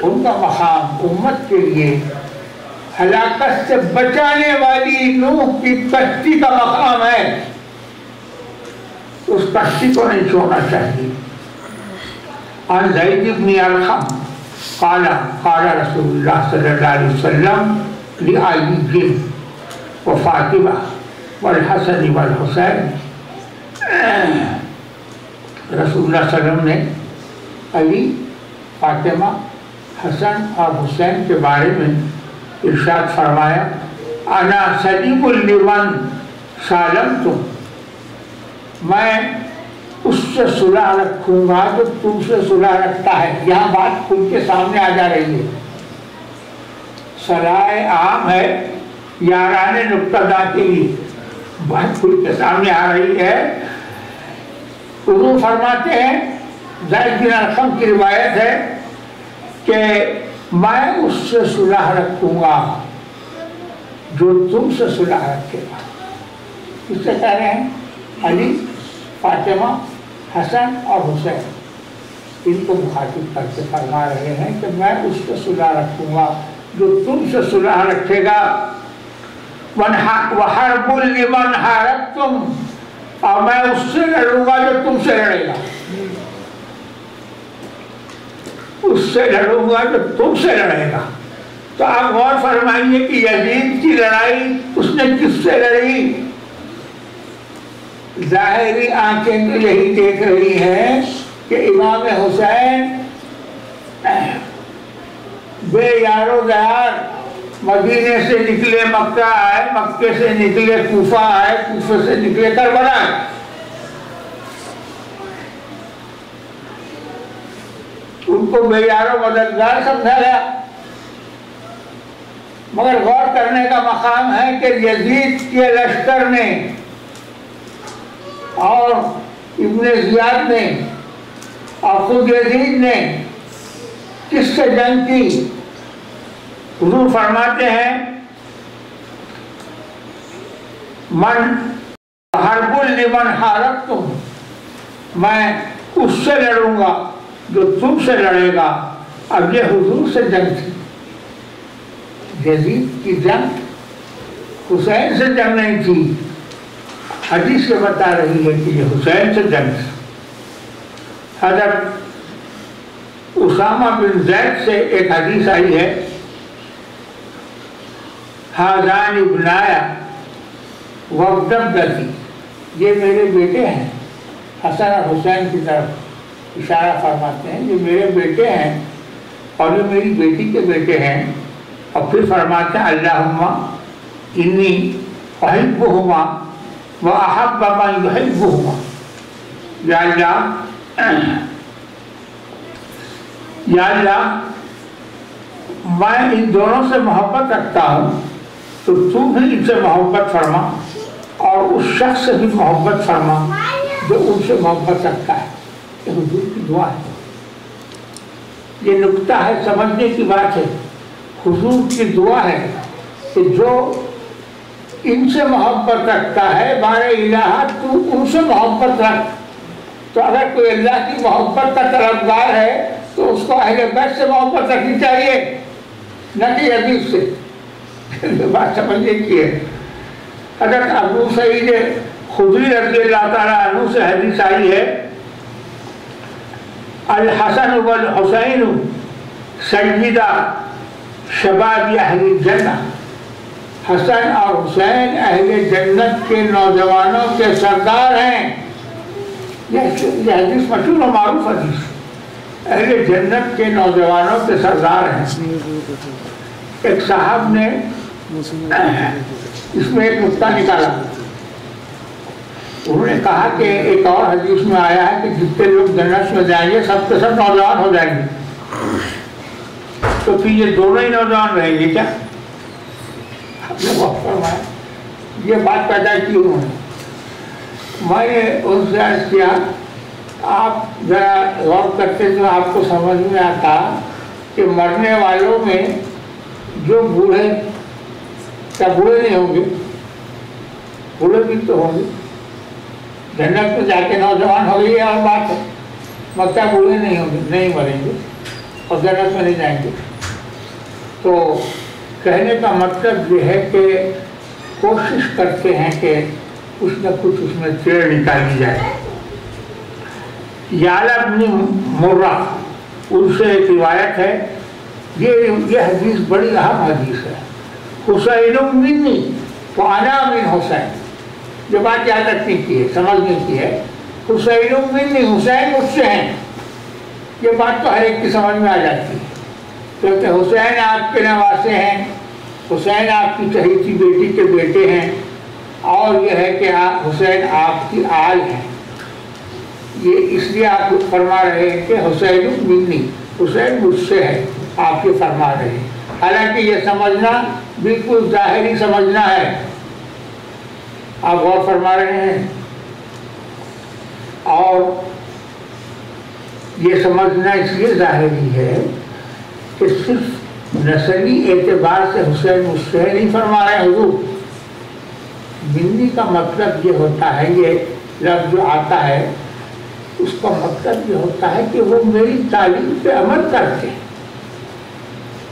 ان کا مقام امت کے لیے ہلاکت سے بچانے والی نوح کی کشتی کا مقام ہے، اس کشتی کو نہیں چھوڑنا چاہیے۔ عن زید بن ارقم قال قال رسول اللہ صلی اللہ علیہ وسلم لعلی وفاطمہ والحسن والحسین، رسول اللہ صلی اللہ علیہ وسلم نے علی، فاطمہ، حسن اور حسین کے بارے میں ارشاد فرمایا، انا صدیق لمن سالمتم، میں اس سے صلح رکھوں گا جو تم سے صلح رکھتا ہے۔ یہاں بات کھل کے سامنے آ جا رہی ہے، صلاح عام ہے، یاران نقطہ داخلی بات کھل کے سامنے آ رہی ہے۔ حضور فرماتے ہیں، زید بن ارقم کی روایت ہے کہ میں اس سے صلح رکھوں گا جو تم سے صلح رکھے گا۔ کس سے کہہ رہے ہیں؟ علی، فاطمہ، حسن اور حسین، ان کو مخاطب کر کے فرما رہے ہیں کہ میں اس سے صلح رکھوں گا جو تم سے صلح رکھے گا۔ وَحَرْبٌ لِمَنْ حَارَبْتُمْ، اور میں اس سے لڑوں گا جو تم سے لڑے گا، اس سے لڑوں گا جو تم سے لڑے گا۔ تو آپ غور فرمائیے کہ یزید کی لڑائی اس نے کس سے لڑی؟ ظاہری آنکھیں تو یہی دیکھ رہی ہیں کہ امام حسین بے یار و غار مدینے سے نکلے مکہ آئے، مکے سے نکلے کوفہ آئے، کوفے سے نکلے کربلا آئے۔ ان کو بے یار و مددگار سمجھا گیا، مگر غور کرنے کا مقام ہے کہ یزید کے لشکر نے اور ابن زیاد نے اور خود یزید نے کس سے جنگ کی؟ حضور فرماتے ہیں من حرب لمن حاربتم، میں اس سے لڑوں گا جو تم سے لڑے گا۔ اب یہ حضور سے جنگ تھی، یزید کی جنگ حسین سے جنگ نہیں تھی۔ حدیث سے بتا رہی ہے کہ یہ حسین سے جنگ تھی۔ حضرت اسامہ بن زید سے ایک حدیث آئی ہے، ہذان ابنایا وابدبدتی، یہ میرے بیٹے ہیں، حسن اور حسین کی طرف اشارہ فرماتے ہیں، یہ میرے بیٹے ہیں اور یہ میری بیٹی کے بیٹے ہیں۔ اور پھر فرماتے ہیں اللہم انی احبہما واحب من یحبہما، یا اللہ میں ان دونوں سے محبت رکھتا ہوں، تو تو بھی ان سے محبت فرما اور اس شخص سے بھی محبت فرما جو ان سے محبت رکھتا ہے۔ یہ حضور کی دعا ہے، یہ نکتہ ہے، سمجھنے کی بات ہے۔ حضور کی دعا ہے کہ جو ان سے محبت رکھتا ہے، بارے الہ تو ان سے محبت رکھ۔ تو اگر کوئی اللہ کی محبت کا طلبگار ہے تو اس کو اہل بیت سے محبت رکھنی چاہیے، نہ کہ یزید سے۔ بات سمجھنے کی ہے. حضرت ابو سعید خدری رضی اللہ تعالیٰ عنہ سے حدیث آئی ہے الحسن والحسین سیدہ شباب اہل الجنہ. حسن اور حسین اہل جنت کے نوجوانوں کے سردار ہیں. یہ حدیث مشہور و معروف حدیث. اہل جنت کے نوجوانوں کے سردار ہیں. ایک صاحب نے اس میں ایک نقطہ نکالا. انہوں نے کہا کہ ایک اور حدیث میں آیا ہے کہ جتنے لوگ جنت میں جائیں گے سب کے سب نوجوان ہو جائیں گے. تو پھر یہ دونوں ہی نوجوان رہیں گے کیا؟ یہ بات پیدا کی انہوں نے. میں نے ان سے عرض کیا آپ ذرا غور کرتے تو آپ کو سمجھ میں آتا کہ مرنے والوں میں جو بوڑھے، کیا بوڑھے نہیں ہوں گے؟ بوڑھے بھی تو ہوں گے. جنت میں جا کے نوجوان ہو گئی اور بات ہے، مگر بوڑھے نہیں ہوں گے، نہیں مریں گے اور جنت میں نہیں جائیں گے. تو کہنے کا مطلب یہ ہے کہ کوشش کرتے ہیں کہ کچھ نہ کچھ اس میں چیڑ نکالی جائے. یعلا بن مرہ ان سے ایک روایت ہے، یہ حدیث بڑی اہم حدیث ہے. حسین منی وانا من حسین. جو بات یاد رکھنے کی ہے، سمجھنے کی ہے. حسین منی، حسین مجھ سے ہیں. یہ بات تو ہر ایک کی سمجھ میں آ جاتی ہے کیونکہ حسین آپ کے نواسے ہیں، حسین آپ کی چہیتی بیٹی کے بیٹے ہیں، اور یہ ہے کہ حسین آپ کی آل ہیں. یہ اس لیے آپ فرما رہے ہیں کہ حسین منی، حسین مجھ سے ہے، آپ یہ فرما رہے ہیں. حالانکہ یہ سمجھنا بالکل ظاہری سمجھنا ہے. آپ غور فرما رہے ہیں. اور یہ سمجھنا اس لیے ظاہری ہے کہ صرف نسلی اعتبار سے حسین مجھ سے نہیں فرما رہے ہیں حضور. منی کا مطلب یہ ہوتا ہے، یہ لفظ جو آتا ہے اس کا مطلب یہ ہوتا ہے کہ وہ میری تعلیم پہ عمل کرتے ہیں.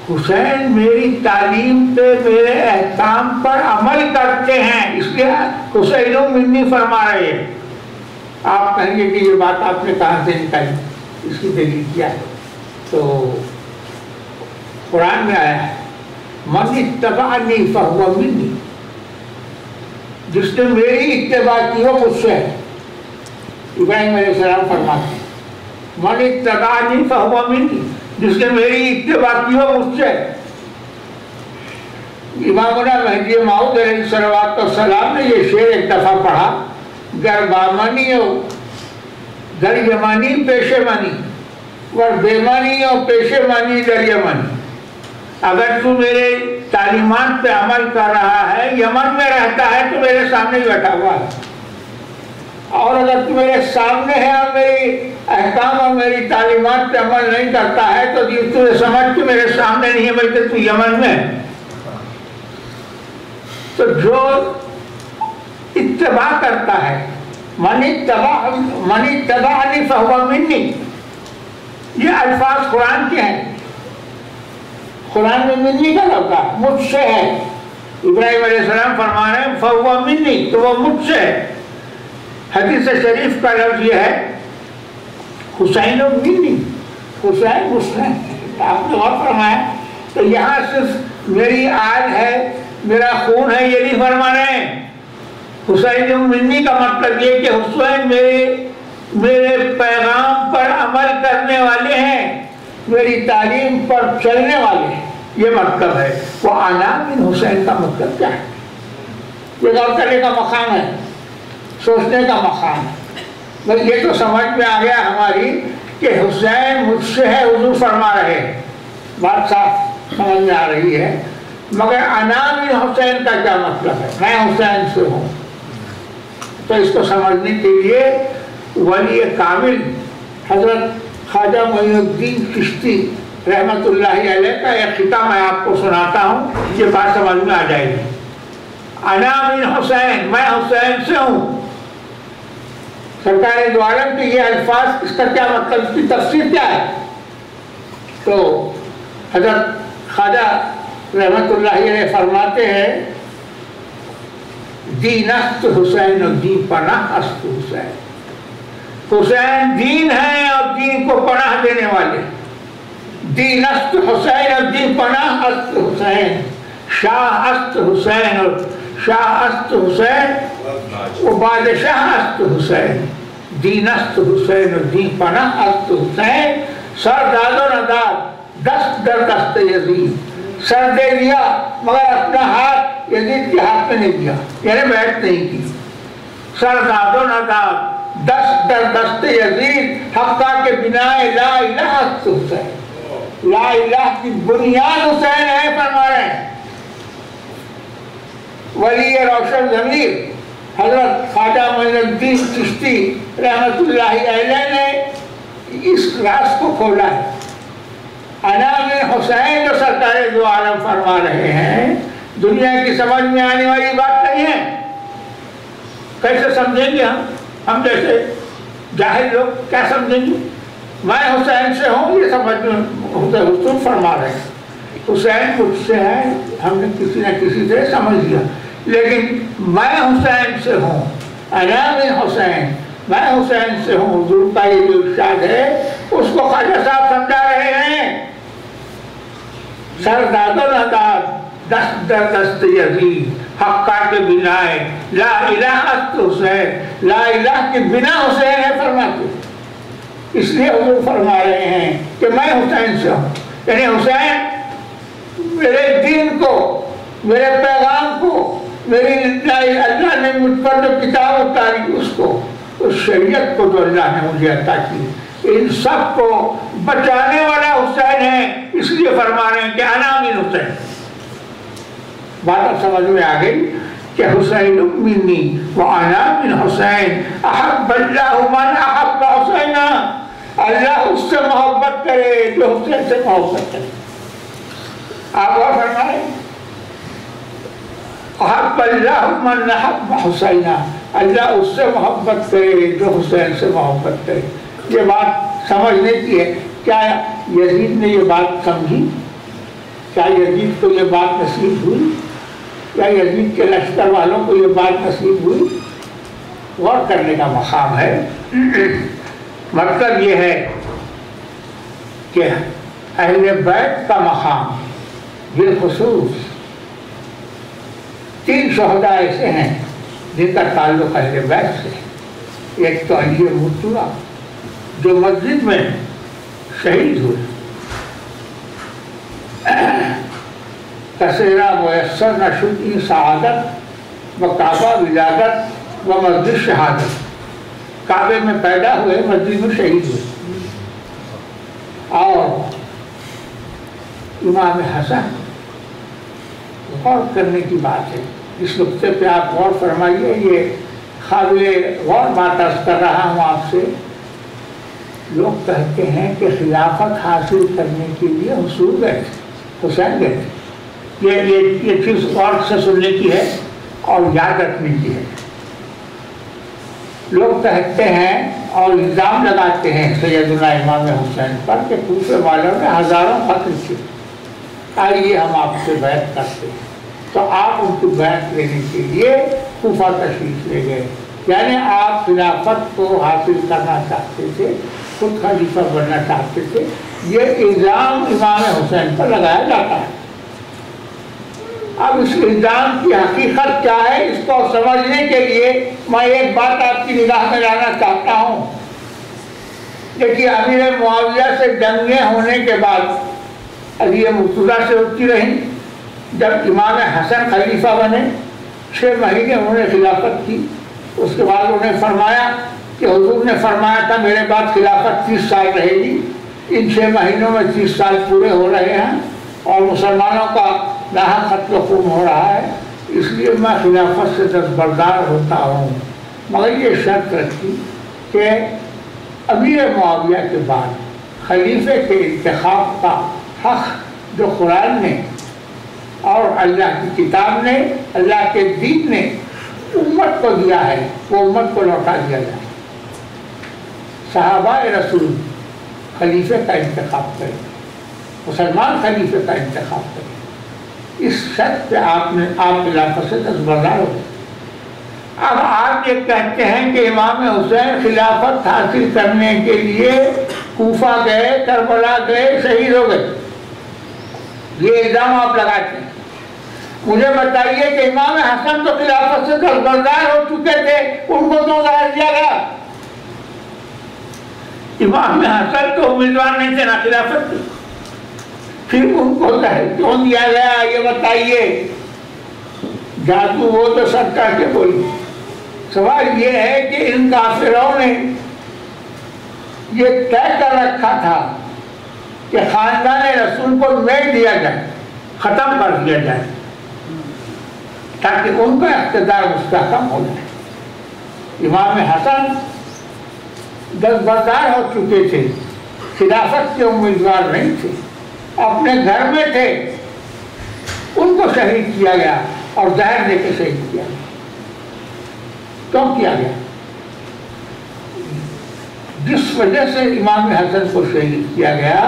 حسین میری تعلیم پہ، میرے احکام پر عمل کرتے ہیں، اس لیے حسین منی فرما رہے ہیں. آپ کہیں گے کہ یہ بات آپ نے کہاں سے نکالی، اس کی دلیل کیا ہے؟ تو قرآن میں آیا ہے من اتبعنی فہو منی. جس نے میری اتباع کی وہ مجھ سے ہے. ابراہیم علیہ السلام فرماتے ہیں من اتبعنی فہو منی، جس نے میری اتباع کی وہ مجھ سے. امامنا مہدی موعود علیہ السلام نے یہ شعر ایک دفعہ پڑھا، گر بامانی ہو در یمانی پیش منی ور بیمانی ہو پیش منی در یمنی. اگر تو میرے تعلیمات پہ عمل کر رہا ہے، یمن میں رہتا ہے تو میرے سامنے ہی بیٹھا ہوا ہے، اور اگر تو میرے سامنے ہے اور میری احکام اور میری تعلیمات پہ عمل نہیں کرتا ہے تو تجھے سمجھ کہ میرے سامنے نہیں ہے بلکہ تو یمن میں. تو جو اتباع کرتا ہے من اتبعنی فہو منی، یہ الفاظ قرآن کے ہیں. قرآن میں منی کا لفظ ہے، مجھ سے ہے. ابراہیم علیہ السلام فرما رہے ہیں فہو منی، تو وہ مجھ سے ہے. حدیث شریف کا لفظ یہ ہے حسین منی، حسین مجھ سے. آپ نے غور فرمایا تو یہاں صرف میری آل ہے، میرا خون ہے، یہ نہیں فرما رہے ہیں. حسین منی کا مطلب یہ کہ حسین میرے پیغام پر عمل کرنے والے ہیں، میری تعلیم پر چلنے والے ہیں، یہ مطلب ہے. وہ انا من حسین کا مطلب کیا ہے؟ یہ غور کرنے کا مقام ہے، سوچنے کا مقام ہے. بس یہ تو سمجھ میں آ گیا ہماری کہ حسین مجھ سے ہے، حضور فرما رہے ہیں، بات صاف سمجھ میں آ رہی ہے. مگر انا من حسین کا کیا مطلب ہے؟ میں حسین سے ہوں. تو اس کو سمجھنے کے لیے ولی کامل حضرت خواجہ معین الدین چشتی رحمت اللہ علیہ کا ایک خطہ میں آپ کو سناتا ہوں، یہ بات سمجھ میں آ جائے گی. انا من حسین، میں حسین سے ہوں. سرکار دو عالم کے یہ الفاظ، اس کا کیا مطلب، اس کی تفسیر کیا ہے؟ تو حضرت خواجہ رحمت اللہ علیہ فرماتے ہیں دین است حسین و دین پناہ است حسین. حسین دین ہے اور دین کو پناہ دینے والے. دین است حسین اور دین پناہ است حسین. شاہ است حسین اور شاہ است حسین و بادشاہ است حسین. دین است حسین اور دین پناہ است حسین. سر داد و نداد دست در دست یزید. سر دے دیا مگر اپنا ہاتھ یزید کے ہاتھ میں نہیں دیا، یعنی بیعت نہیں کی. سر داد و نداد دست در دست یزید. حقہ کے بنا لا الہ است حسین. لا الہ کی بنیاد حسین ہے فرما رہے ہیں. ولی روشن ضمیر حضرت خواجہ معین الدین چشتی رحمت اللہ علیہ نے اس راز کو کھولا ہے. انا من حسین جو سرکار دو عالم فرما رہے ہیں دنیا کی سمجھ میں آنے والی بات نہیں ہے. کیسے سمجھیں گے ہم جیسے جاہل لوگ کیا سمجھیں گے؟ میں حسین سے ہوں یہ سمجھ میں حضور فرما رہے ہیں. حسین مجھ سے ہے ہم نے کسی نہ کسی سے سمجھ لیا، لیکن میں حسین سے ہوں. انا من حسین، میں حسین سے ہوں. حضور کا یہ جو ارشاد ہے اس کو خواجہ صاحب سمجھا رہے ہیں. سر داد و نداد دست در دست یزید. حقہ کے بنا لا الہ است حسین. لا الہ کے بنا حسین ہے فرماتے. اس لیے حضور فرما رہے ہیں کہ میں حسین سے ہوں، یعنی حسین میرے دین کو، میرے پیغام کو، میری اللہ نے مجھ پر جو کتاب اتاری اس کو، اس شریعت کو جو اللہ نے مجھے عطا کی، ان سب کو بچانے والا حسین ہے. اس لیے فرما رہے ہیں کہ انا من حسین. بات اب سمجھ میں آ گئی کہ حسین منی وانا من حسین. احب اللہ من احب حسین. اللہ اس سے محبت کرے جو حسین سے محبت کرے. آپ اور فرمائیں احب اللہ من احب حسین. اللہ اس سے محبت کرے جو حسین سے محبت کرے. یہ بات سمجھنے کی ہے. کیا یزید نے یہ بات سمجھی؟ کیا یزید کو یہ بات نصیب ہوئی؟ کیا یزید کے لشکر والوں کو یہ بات نصیب ہوئی؟ غور کرنے کا مقام ہے. مطلب یہ ہے کہ اہل بیت کا مقام بالخصوص 3 شہداء ایسے ہیں جن کا تعلق اہل بیت سے. ایک تو علی مرتضیٰ جو مسجد میں شہید ہوئے. کثیرہ میسر نشد این سعادت و کعبہ ولادت و مسجد شہادت. کعبے میں پیدا ہوئے، مسجد میں شہید ہوئے. اور امام حسن، غور کرنے کی بات ہے. اس نقطے پہ آپ غور فرمائیے. یہ قابل غور بات عرض کر رہا ہوں آپ سے. لوگ کہتے ہیں کہ خلافت حاصل کرنے کے لیے حصول گئے تھے، حسین گئے تھے. یہ چیز غور سے سننے کی ہے اور یاد رکھنے کی ہے. لوگ کہتے ہیں اور الزام لگاتے ہیں سیدنا امام حسین پر کہ کوفے والوں نے ہزاروں قتل کیے. آئیے ہم آپ سے بیعت کرتے ہیں. تو آپ ان کی بیعت لینے کے لیے کوفہ تشریف لے گئے. یعنی آپ خلافت کو حاصل کرنا چاہتے تھے، خود خلیفہ بننا چاہتے تھے. یہ الزام امام حسین پر لگایا جاتا ہے. اب اس الزام کی حقیقت کیا ہے اس کو سمجھنے کے لیے میں ایک بات آپ کی نگاہ میں لانا چاہتا ہوں. دیکھیے امیر معاویہ سے جنگیں ہونے کے بعد علی مرتضیٰ سے ہوتی رہی. جب امام حسن خلیفہ بنے 6 مہینے انہوں نے خلافت کی. اس کے بعد انہوں نے فرمایا کہ حضور نے فرمایا تھا میرے بعد خلافت 30 سال رہے گی. ان 6 مہینوں میں 30 سال پورے ہو رہے ہیں اور مسلمانوں کا ناحق قتل و خون ہو رہا ہے. اس لیے میں خلافت سے دستبردار ہوتا ہوں، مگر یہ شرط رکھی کہ امیر معاویہ کے بعد خلیفے کے انتخاب کا حق جو قرآن نے اور اللہ کی کتاب نے، اللہ کے دین نے امت کو دیا ہے، وہ امت کو لوٹا دیا جائے. صحابہ رسول خلیفے کا انتخاب کریں، مسلمان خلیفے کا انتخاب کریں. اس شرط پہ آپ خلافت سے دستبردار ہو گئے۔ اب آپ یہ کہتے ہیں کہ امام حسین خلافت حاصل کرنے کے لیے کوفہ گئے، کربلا گئے، شہید ہو گئے، یہ الزام آپ لگاتے ہیں۔ مجھے بتائیے کہ امام حسن تو خلافت سے دستبردار ہو چکے تھے، ان کو کیوں ظاہر کیا گیا؟ امام حسن تو امیدوار نہیں تھے نا خلافت کے، پھر ان کو ظاہر کیوں دیا گیا؟ یہ بتائیے۔ جادو وہ تو سب کہہ کے بولی۔ سوال یہ ہے کہ ان کافروں نے یہ طے کر رکھا تھا کہ خاندان رسول کو میٹ دیا جائے، ختم کر دیا جائے، تاکہ ان کا اقتدار مستحکم ہو جائے۔ امام حسن دستبردار ہو چکے تھے، خلافت کے امیدوار نہیں تھے، اپنے گھر میں تھے، ان کو شہید کیا گیا اور زہر دے کے شہید کیا گیا۔ کیوں کیا گیا؟ جس وجہ سے امام حسن کو شہید کیا گیا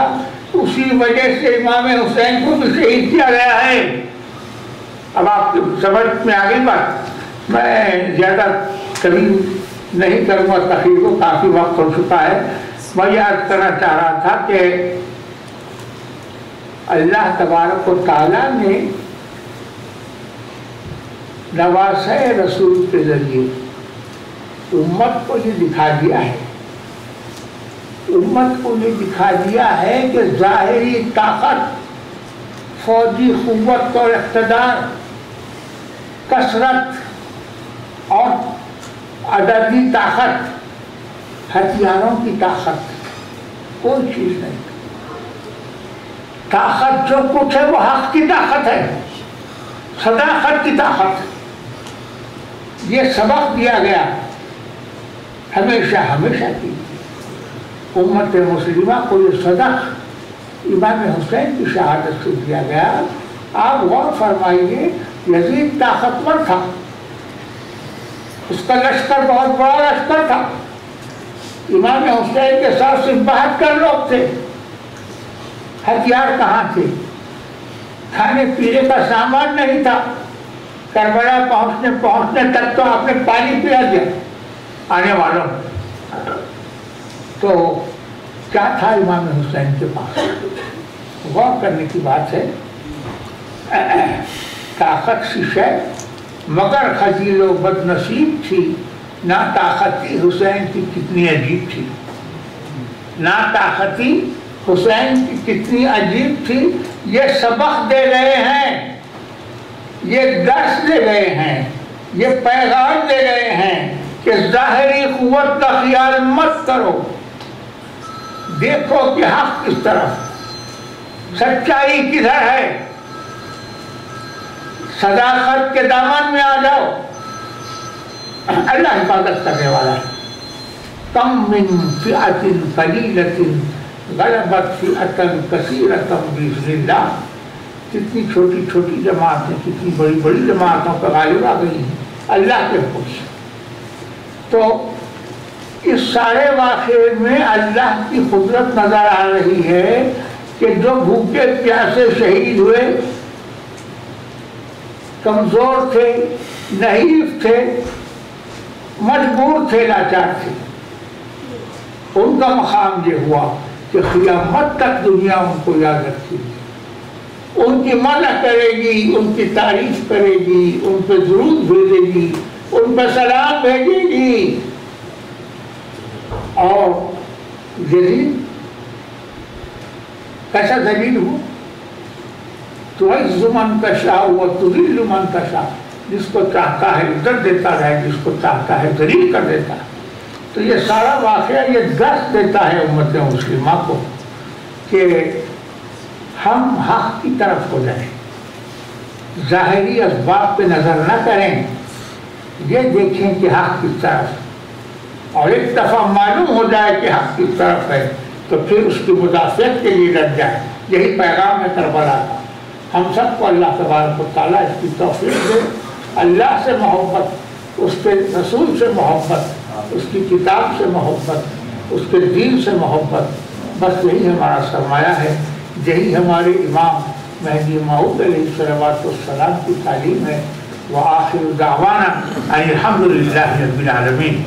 اسی وجہ سے امام حسین کو بھی شہید کیا گیا ہے۔ اب آپ سمجھ میں آگئی بات؟ میں زیادہ قریب نہیں کروں گا تقریر کو، کافی وقت ہو چکا ہے۔ میں یہ عرض کرنا چاہ رہا تھا کہ اللہ تبارک و تعالیٰ نے نواسہ رسول کے ذریعے امت کو یہ دکھا دیا ہے، امت کو یہ دکھا دیا ہے کہ ظاہری طاقت، فوجی قوت اور اقتدار، کثرت اور عددی طاقت، ہتھیاروں کی طاقت کوئی چیز نہیں۔ طاقت جو کچھ ہے وہ حق کی طاقت ہے، صداقت کی طاقت۔ یہ سبق دیا گیا ہمیشہ کی امت مسلمہ کو، یہ صدق امام حسین کی شہادت سے دیا گیا۔ آپ غور فرمائیے، یزید طاقتور تھا، اس کا لشکر بہت بڑا لشکر تھا، امام حسین کے ساتھ صرف 72 لوگ تھے، ہتھیار کہاں تھے؟ کھانے پینے کا سامان نہیں تھا۔ کربلا پہنچنے تک تو آپ نے پانی پلا دیا آنے والوں۔ تو کیا تھا امام حسین کے پاس؟ غور کرنے کی بات ہے۔ طاقت سی شے مگر خجیل و بد نصیب تھی، نا طاقتی حسین کی کتنی عجیب تھی، نا طاقتی حسین کی کتنی عجیب تھی۔ یہ سبق دے رہے ہیں، یہ درس دے رہے ہیں، یہ پیغام دے رہے ہیں کہ ظاہری قوت کا خیال مت کرو، دیکھو کہ حق کس طرف، سچائی کدھر ہے، صداقت کے دامن میں آ جاؤ، اللہ حفاظت کرنے والا ہے۔ کم من فئۃ قلیلۃ غلبت فئۃ کثیرۃ بإذن اللہ۔ کتنی چھوٹی چھوٹی جماعتیں کتنی بڑی بڑی جماعتوں کا غالب آ گئی ہیں اللہ کے حکم سے۔ تو اس سارے واقعے میں اللہ کی قدرت نظر آ رہی ہے کہ جو بھوکے پیاسے شہید ہوئے، کمزور تھے، نحیف تھے، مجبور تھے، لاچار تھے، ان کا مقام یہ ہوا کہ قیامت تک دنیا ان کو یاد رکھے گی، ان کی مدح کرے گی، ان کی تعریف کرے گی، ان پہ درود بھیجے گی، ان پہ سلام بھیجے گی۔ اور یزید کیسا ذلیل ہو، تُعِزُّ مَن تَشَاءُ وَتُذِلُّ مَن تَشَاءُ، جس کو چاہتا ہے عزت دیتا ہے، جس کو چاہتا ہے ذلیل کر دیتا ہے۔ تو یہ سارا واقعہ یہ درس دیتا ہے امت مسلمہ کو کہ ہم حق کی طرف ہو جائیں، ظاہری اسباب پہ نظر نہ کریں، یہ دیکھیں کہ حق کس طرف، اور ایک دفعہ معلوم ہو جائے کہ حق کس طرف ہے تو پھر اس کی مدافعت کے لیے ڈٹ جائے۔ یہی پیغام ہے کربلا کا۔ ہم سب کو اللہ تبارک و تعالیٰ اس کی توفیق دے، اللہ سے محبت، اس کے رسول سے محبت، اس کی کتاب سے محبت، اس کے دین سے محبت، بس یہی ہمارا سرمایہ ہے، یہی ہمارے امام مہدی موعود علیہ الصلوۃ والسلام کی تعلیم ہے۔ وآخر دعوانا ان الحمد للہ رب العالمین۔